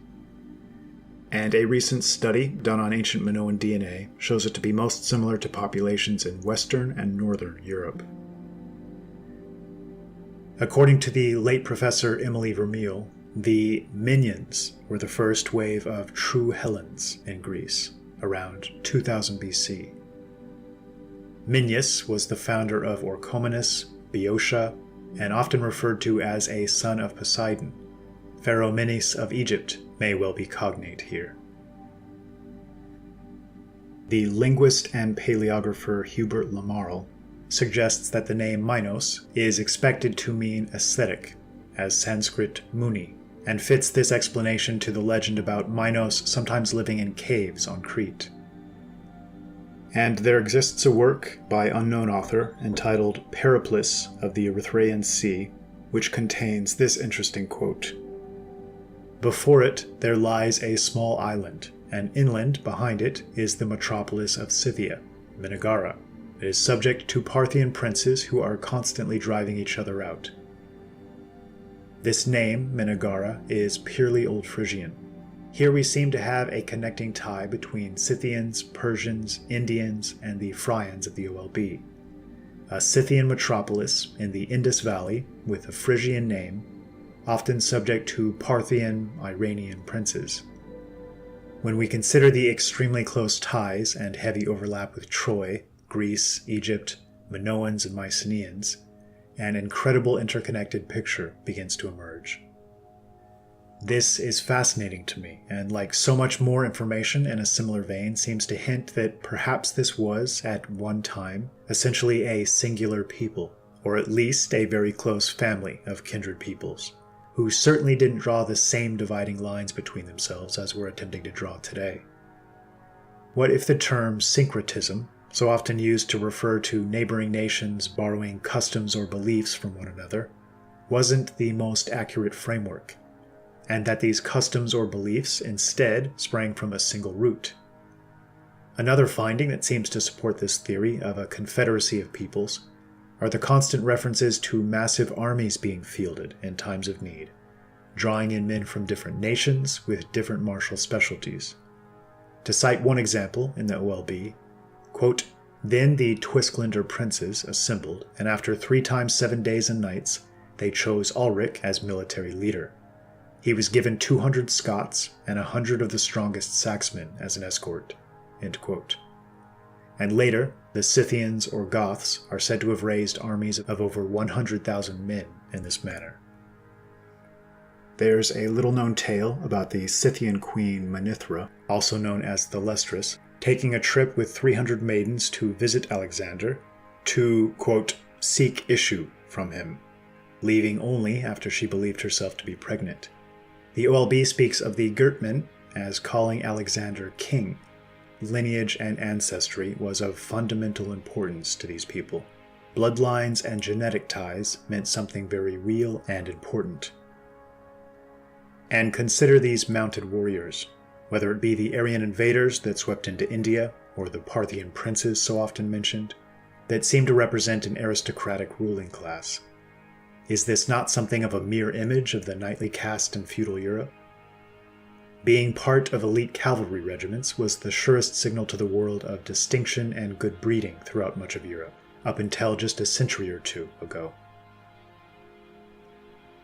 And a recent study done on ancient Minoan DNA shows it to be most similar to populations in Western and Northern Europe. According to the late Professor Emily Vermeil, the Minyans were the first wave of true Hellenes in Greece, around 2000 BC. Minyas was the founder of Orchomenus, Boeotia, and often referred to as a son of Poseidon. Pharaoh Menes of Egypt may well be cognate here. The linguist and paleographer Hubert Lamarle suggests that the name Minos is expected to mean ascetic, as Sanskrit Muni, and fits this explanation to the legend about Minos sometimes living in caves on Crete. And there exists a work by unknown author entitled Periplus of the Erythraean Sea, which contains this interesting quote. Before it there lies a small island, and inland behind it is the metropolis of Scythia, Minagara. It is subject to Parthian princes who are constantly driving each other out. This name, Minagara, is purely Old Frisian. Here we seem to have a connecting tie between Scythians, Persians, Indians, and the Phryans of the OLB. A Scythian metropolis in the Indus Valley with a Frisian name, often subject to Parthian, Iranian princes. When we consider the extremely close ties and heavy overlap with Troy, Greece, Egypt, Minoans, and Mycenaeans, an incredible interconnected picture begins to emerge. This is fascinating to me, and like so much more information in a similar vein, seems to hint that perhaps this was, at one time, essentially a singular people, or at least a very close family of kindred peoples, who certainly didn't draw the same dividing lines between themselves as we're attempting to draw today. What if the term syncretism, so often used to refer to neighboring nations borrowing customs or beliefs from one another, wasn't the most accurate framework, and that these customs or beliefs instead sprang from a single root? Another finding that seems to support this theory of a confederacy of peoples are the constant references to massive armies being fielded in times of need, drawing in men from different nations with different martial specialties. To cite one example in the OLB, quote, Then the Twisklander princes assembled, and after 3 times 7 days and nights, they chose Ulrich as military leader. He was given 200 Scots and 100 of the strongest Saxmen as an escort." End quote. And later, the Scythians or Goths are said to have raised armies of over 100,000 men in this manner. There's a little-known tale about the Scythian queen Manithra, also known as the Lestress, taking a trip with 300 maidens to visit Alexander to, quote, "seek issue from him," leaving only after she believed herself to be pregnant. The OLB speaks of the Gertmen as calling Alexander king. Lineage and ancestry was of fundamental importance to these people. Bloodlines and genetic ties meant something very real and important. And consider these mounted warriors, whether it be the Aryan invaders that swept into India, or the Parthian princes so often mentioned, that seem to represent an aristocratic ruling class. Is this not something of a mirror image of the knightly caste in feudal Europe? Being part of elite cavalry regiments was the surest signal to the world of distinction and good breeding throughout much of Europe, up until just a century or two ago.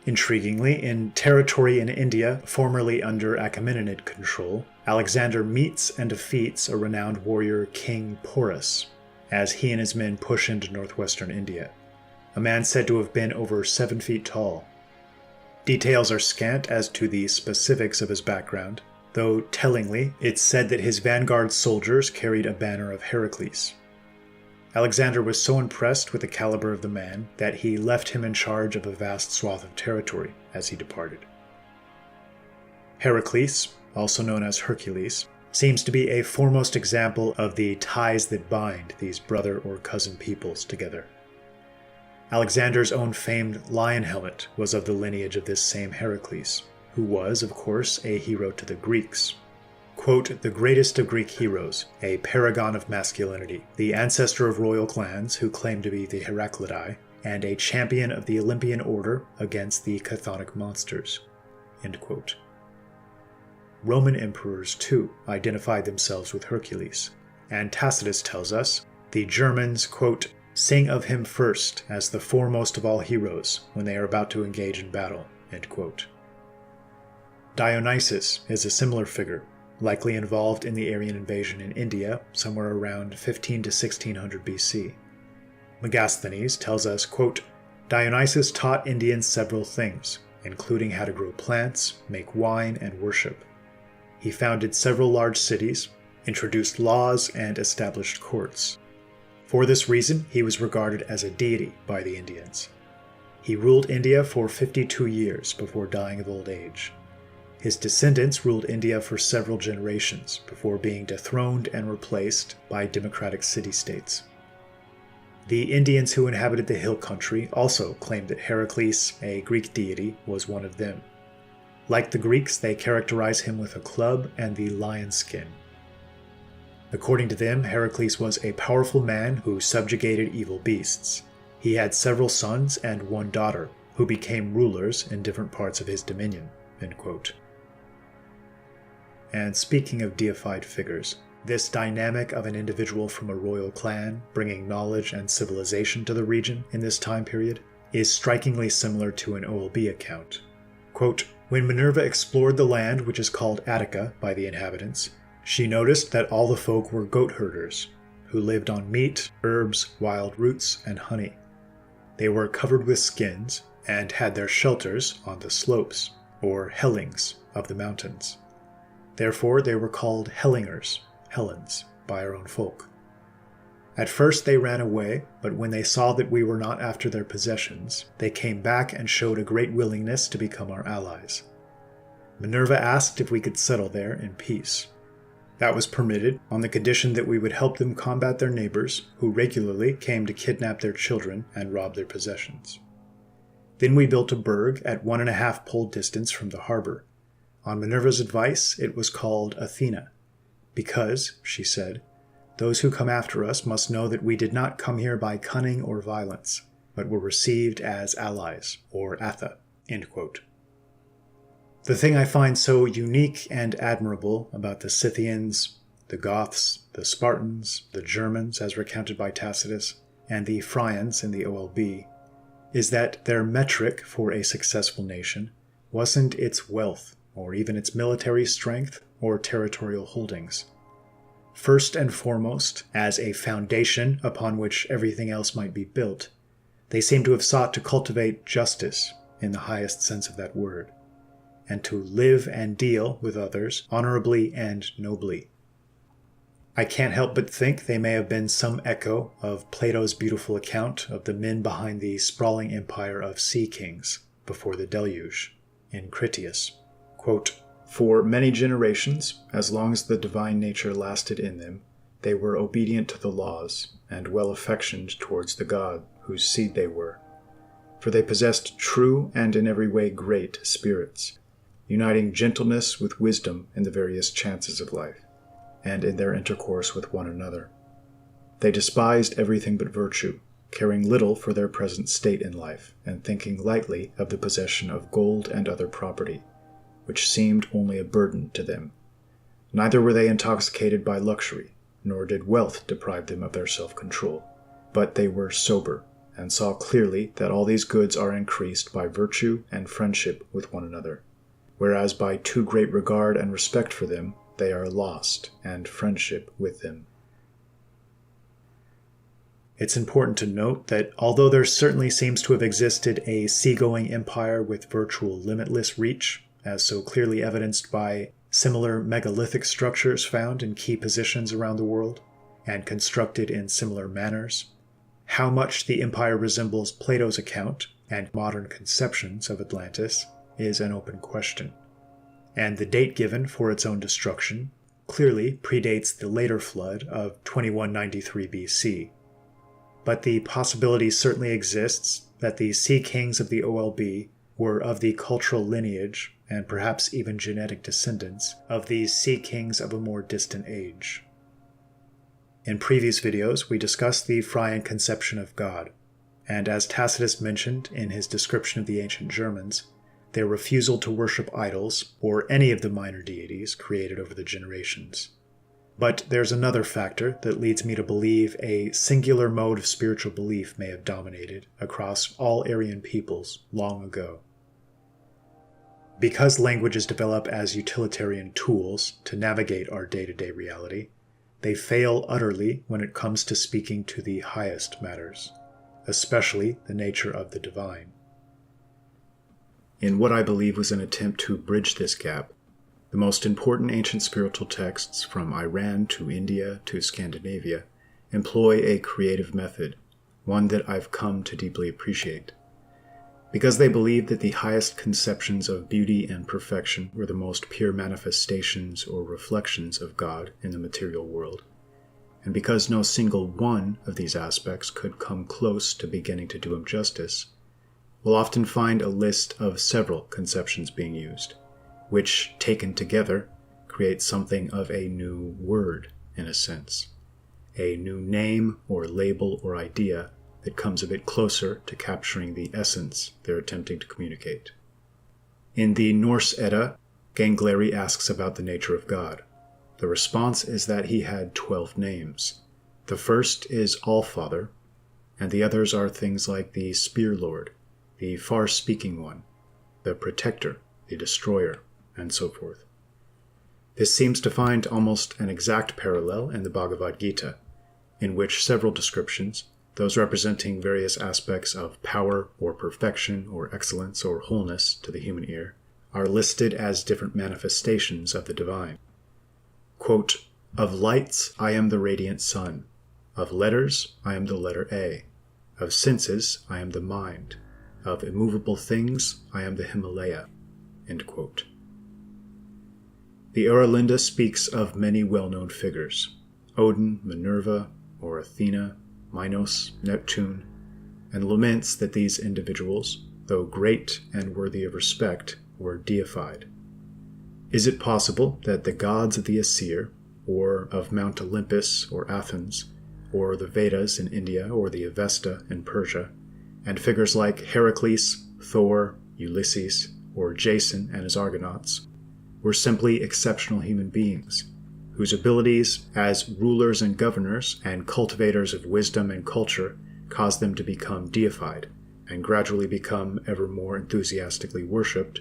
Intriguingly, in territory in India formerly under Achaemenid control, Alexander meets and defeats a renowned warrior King Porus, as he and his men push into northwestern India, a man said to have been over 7 feet tall. Details are scant as to the specifics of his background, though tellingly, it's said that his vanguard soldiers carried a banner of Heracles. Alexander was so impressed with the caliber of the man that he left him in charge of a vast swath of territory as he departed. Heracles, also known as Hercules, seems to be a foremost example of the ties that bind these brother or cousin peoples together. Alexander's own famed lion helmet was of the lineage of this same Heracles, who was, of course, a hero to the Greeks. Quote, "the greatest of Greek heroes, a paragon of masculinity, the ancestor of royal clans who claim to be the Heraclidae, and a champion of the Olympian order against the chthonic monsters." End quote. Roman emperors, too, identified themselves with Hercules, and Tacitus tells us, the Germans, quote, "sing of him first as the foremost of all heroes when they are about to engage in battle." End quote. Dionysus is a similar figure, likely involved in the Aryan invasion in India somewhere around 15 to 1600 BC. Megasthenes tells us, quote, "Dionysus taught Indians several things, including how to grow plants, make wine, and worship. He founded several large cities, introduced laws, and established courts. For this reason, he was regarded as a deity by the Indians. He ruled India for 52 years before dying of old age. His descendants ruled India for several generations before being dethroned and replaced by democratic city-states. The Indians who inhabited the hill country also claimed that Heracles, a Greek deity, was one of them. Like the Greeks, they characterize him with a club and the lion skin. According to them, Heracles was a powerful man who subjugated evil beasts. He had several sons and one daughter, who became rulers in different parts of his dominion." End quote. And speaking of deified figures, this dynamic of an individual from a royal clan bringing knowledge and civilization to the region in this time period is strikingly similar to an OLB account. Quote, "When Minerva explored the land which is called Attica by the inhabitants, she noticed that all the folk were goat herders, who lived on meat, herbs, wild roots, and honey. They were covered with skins, and had their shelters on the slopes, or hellings, of the mountains. Therefore they were called Hellingers, Helens, by our own folk. At first they ran away, but when they saw that we were not after their possessions, they came back and showed a great willingness to become our allies. Minerva asked if we could settle there in peace. That was permitted on the condition that we would help them combat their neighbors, who regularly came to kidnap their children and rob their possessions. Then we built a burg at 1.5 pole distance from the harbor. On Minerva's advice, it was called Athena, because, she said, those who come after us must know that we did not come here by cunning or violence, but were received as allies, or Atha." End quote. The thing I find so unique and admirable about the Scythians, the Goths, the Spartans, the Germans, as recounted by Tacitus, and the Phryans in the OLB, is that their metric for a successful nation wasn't its wealth, or even its military strength or territorial holdings. First and foremost, as a foundation upon which everything else might be built, they seem to have sought to cultivate justice in the highest sense of that word, and to live and deal with others honorably and nobly. I can't help but think they may have been some echo of Plato's beautiful account of the men behind the sprawling empire of sea kings before the deluge in Critias. Quote, "For many generations, as long as the divine nature lasted in them, they were obedient to the laws and well affectioned towards the god whose seed they were. For they possessed true and in every way great spirits, uniting gentleness with wisdom in the various chances of life, and in their intercourse with one another. They despised everything but virtue, caring little for their present state in life, and thinking lightly of the possession of gold and other property, which seemed only a burden to them. Neither were they intoxicated by luxury, nor did wealth deprive them of their self-control, but they were sober, and saw clearly that all these goods are increased by virtue and friendship with one another, whereas by too great regard and respect for them, they are lost, and friendship with them." It's important to note that although there certainly seems to have existed a seagoing empire with virtual limitless reach, as so clearly evidenced by similar megalithic structures found in key positions around the world, and constructed in similar manners, how much the empire resembles Plato's account and modern conceptions of Atlantis is an open question. And the date given for its own destruction clearly predates the later flood of 2193 BC. But the possibility certainly exists that the sea kings of the OLB were of the cultural lineage and perhaps even genetic descendants of these sea kings of a more distant age. In previous videos, we discussed the Phrygian conception of God, and as Tacitus mentioned in his description of the ancient Germans, their refusal to worship idols or any of the minor deities created over the generations. But there's another factor that leads me to believe a singular mode of spiritual belief may have dominated across all Aryan peoples long ago. Because languages develop as utilitarian tools to navigate our day-to-day reality, they fail utterly when it comes to speaking to the highest matters, especially the nature of the divine. In what I believe was an attempt to bridge this gap, the most important ancient spiritual texts from Iran to India to Scandinavia employ a creative method, one that I've come to deeply appreciate. Because they believed that the highest conceptions of beauty and perfection were the most pure manifestations or reflections of God in the material world, and because no single one of these aspects could come close to beginning to do him justice, we'll often find a list of several conceptions being used, which, taken together, create something of a new word, in a sense, a new name or label or idea that comes a bit closer to capturing the essence they're attempting to communicate. In the Norse Edda, Gangleri asks about the nature of God. The response is that he had 12 names. The first is Allfather, and the others are things like the Spear Lord, the Far-Speaking One, the Protector, the Destroyer, and so forth. This seems to find almost an exact parallel in the Bhagavad Gita, in which several descriptions, those representing various aspects of power or perfection or excellence or wholeness to the human ear, are listed as different manifestations of the divine. Quote, "Of lights I am the radiant sun, of letters I am the letter A, of senses I am the mind, of immovable things I am the Himalaya." End quote. The Oera speaks of many well-known figures, Odin, Minerva, or Athena, Minos, Neptune, and laments that these individuals, though great and worthy of respect, were deified. Is it possible that the gods of the Asir, or of Mount Olympus or Athens, or the Vedas in India or the Avesta in Persia, and figures like Heracles, Thor, Ulysses, or Jason and his Argonauts, were simply exceptional human beings, whose abilities as rulers and governors and cultivators of wisdom and culture caused them to become deified and gradually become ever more enthusiastically worshipped,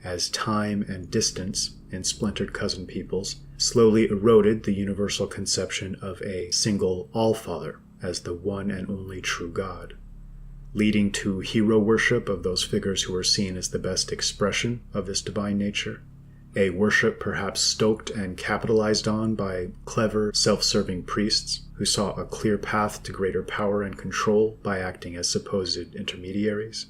as time and distance in splintered cousin peoples slowly eroded the universal conception of a single All-Father as the one and only true God, leading to hero worship of those figures who are seen as the best expression of this divine nature, a worship perhaps stoked and capitalized on by clever, self-serving priests who saw a clear path to greater power and control by acting as supposed intermediaries.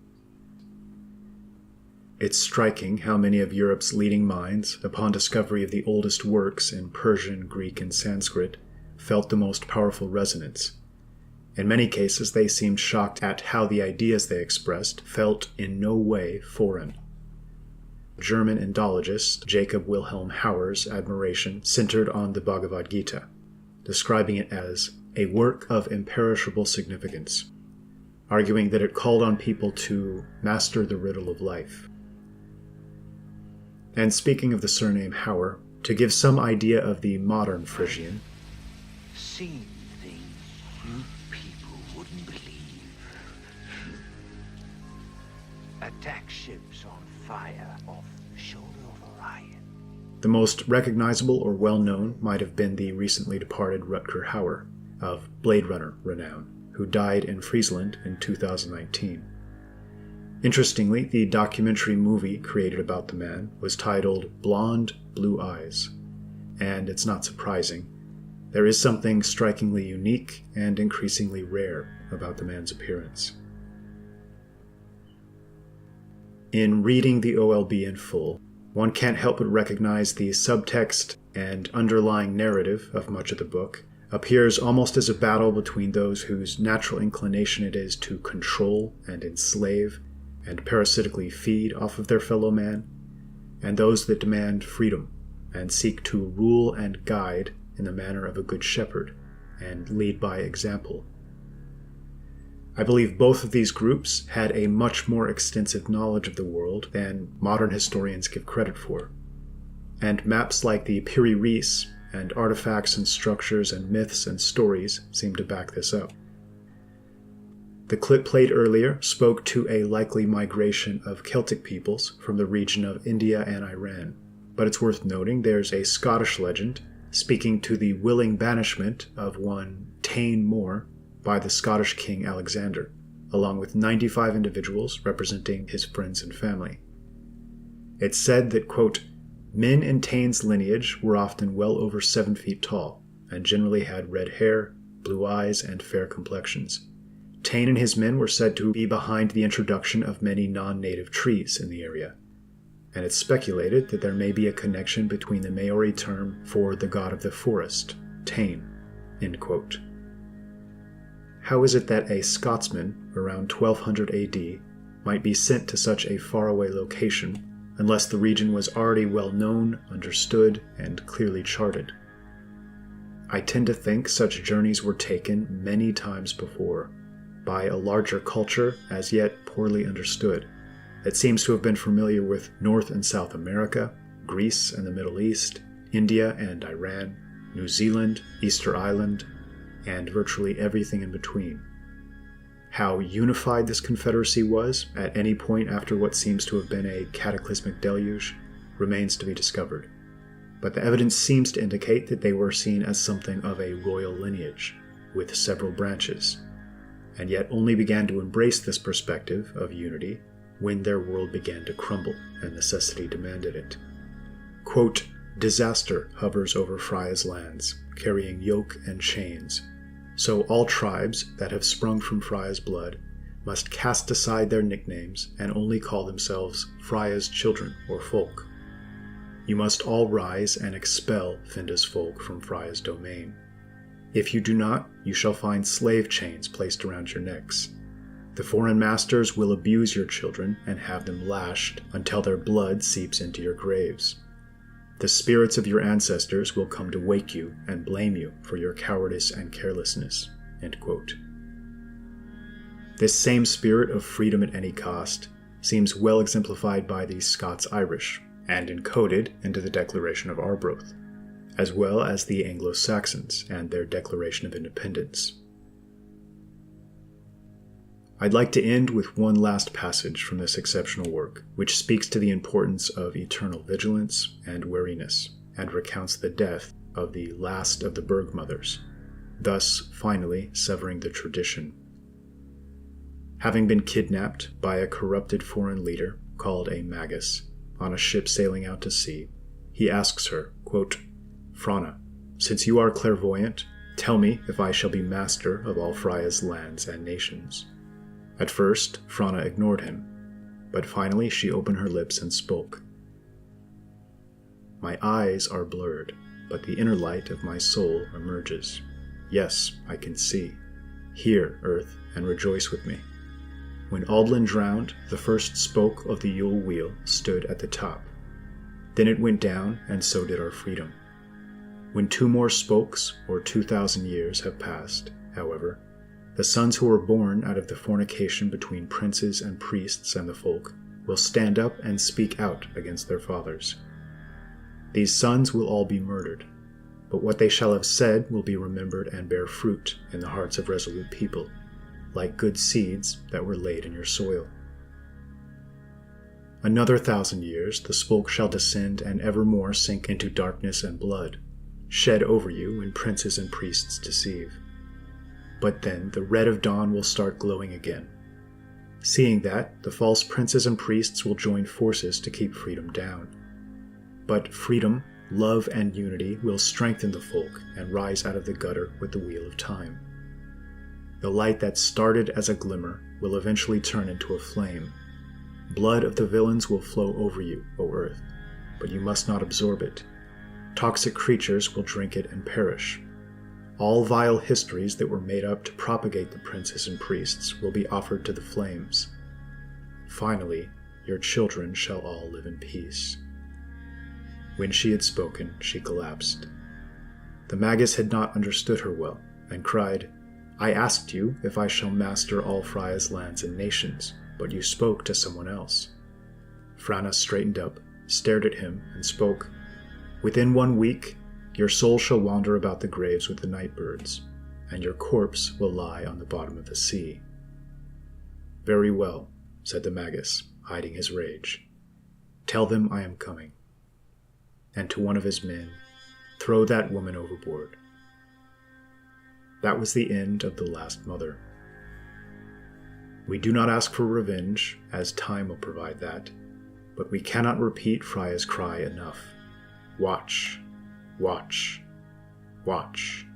It's striking how many of Europe's leading minds, upon discovery of the oldest works in Persian, Greek, and Sanskrit, felt the most powerful resonance. In many cases, they seemed shocked at how the ideas they expressed felt in no way foreign. German Indologist Jacob Wilhelm Hauer's admiration centered on the Bhagavad Gita, describing it as a work of imperishable significance, arguing that it called on people to master the riddle of life. And speaking of the surname Hauer, to give some idea of the modern Frisian, seen things you people wouldn't believe. Attack ships on fire off the shoulder of Orion. the most recognizable or well-known might have been the recently departed Rutger Hauer of Blade Runner renown, who died in Friesland in 2019. Interestingly, the documentary movie created about the man was titled Blonde, Blue Eyes, and it's not surprising. There is something strikingly unique and increasingly rare about the man's appearance. In reading the OLB in full, one can't help but recognize the subtext and underlying narrative of much of the book appears almost as a battle between those whose natural inclination it is to control and enslave and parasitically feed off of their fellow man, and those that demand freedom and seek to rule and guide in the manner of a good shepherd and lead by example. I believe both of these groups had a much more extensive knowledge of the world than modern historians give credit for, and maps like the Piri Reis and artifacts and structures and myths and stories seem to back this up. The clip played earlier spoke to a likely migration of Celtic peoples from the region of India and Iran, but it's worth noting there's a Scottish legend speaking to the willing banishment of one Tain More by the Scottish King Alexander, along with 95 individuals representing his friends and family. It's said that, quote, men in Tain's lineage were often well over 7 feet tall, and generally had red hair, blue eyes, and fair complexions. Tain and his men were said to be behind the introduction of many non-native trees in the area, and it's speculated that there may be a connection between the Maori term for the god of the forest, Tain, end quote. How is it that a Scotsman around 1200 AD might be sent to such a faraway location unless the region was already well known, understood, and clearly charted? I tend to think such journeys were taken many times before by a larger culture as yet poorly understood. It seems to have been familiar with North and South America, Greece and the Middle East, India and Iran, New Zealand, Easter Island, and virtually everything in between. How unified this confederacy was at any point after what seems to have been a cataclysmic deluge remains to be discovered. But the evidence seems to indicate that they were seen as something of a royal lineage, with several branches, and yet only began to embrace this perspective of unity when their world began to crumble and necessity demanded it. Quote, disaster hovers over Freya's lands, carrying yoke and chains. So all tribes that have sprung from Freya's blood must cast aside their nicknames and only call themselves Freya's children or folk. You must all rise and expel Finda's folk from Freya's domain. If you do not, you shall find slave chains placed around your necks. The foreign masters will abuse your children and have them lashed until their blood seeps into your graves. The spirits of your ancestors will come to wake you and blame you for your cowardice and carelessness." End quote. This same spirit of freedom at any cost seems well exemplified by the Scots-Irish and encoded into the Declaration of Arbroath. as well as the Anglo-Saxons and their Declaration of Independence. I'd like to end with one last passage from this exceptional work, which speaks to the importance of eternal vigilance and wariness, and recounts the death of the last of the Berg mothers, thus finally severing the tradition. Having been kidnapped by a corrupted foreign leader called a magus on a ship sailing out to sea, he asks her, quote, "Frana, since you are clairvoyant, tell me if I shall be master of all Freya's lands and nations." At first, Frana ignored him, but finally she opened her lips and spoke. "My eyes are blurred, but the inner light of my soul emerges. Yes, I can see. Hear, earth, and rejoice with me. When Aldlin drowned, the first spoke of the Yule wheel stood at the top. Then it went down, and so did our freedom. When 2 more spokes, or 2,000 years, have passed, however, the sons who were born out of the fornication between princes and priests and the folk will stand up and speak out against their fathers. These sons will all be murdered, but what they shall have said will be remembered and bear fruit in the hearts of resolute people, like good seeds that were laid in your soil. Another 1,000 years the spoke shall descend and evermore sink into darkness and blood, shed over you when princes and priests deceive. But then the red of dawn will start glowing again. Seeing that, the false princes and priests will join forces to keep freedom down. But freedom, love, and unity will strengthen the folk and rise out of the gutter with the wheel of time. The light that started as a glimmer will eventually turn into a flame. Blood of the villains will flow over you, O earth, but you must not absorb it. Toxic creatures will drink it and perish. All vile histories that were made up to propagate the princes and priests will be offered to the flames. Finally, your children shall all live in peace." When she had spoken, she collapsed. The magus had not understood her well, and cried, "I asked you if I shall master all Freya's lands and nations, but you spoke to someone else." Frana straightened up, stared at him, and spoke, "Within 1 week, your soul shall wander about the graves with the night birds, and your corpse will lie on the bottom of the sea." "Very well," said the magus, hiding his rage. "Tell them I am coming." And to one of his men, "Throw that woman overboard." That was the end of the last mother. We do not ask for revenge, as time will provide that, but we cannot repeat Freya's cry enough. Watch, watch, watch.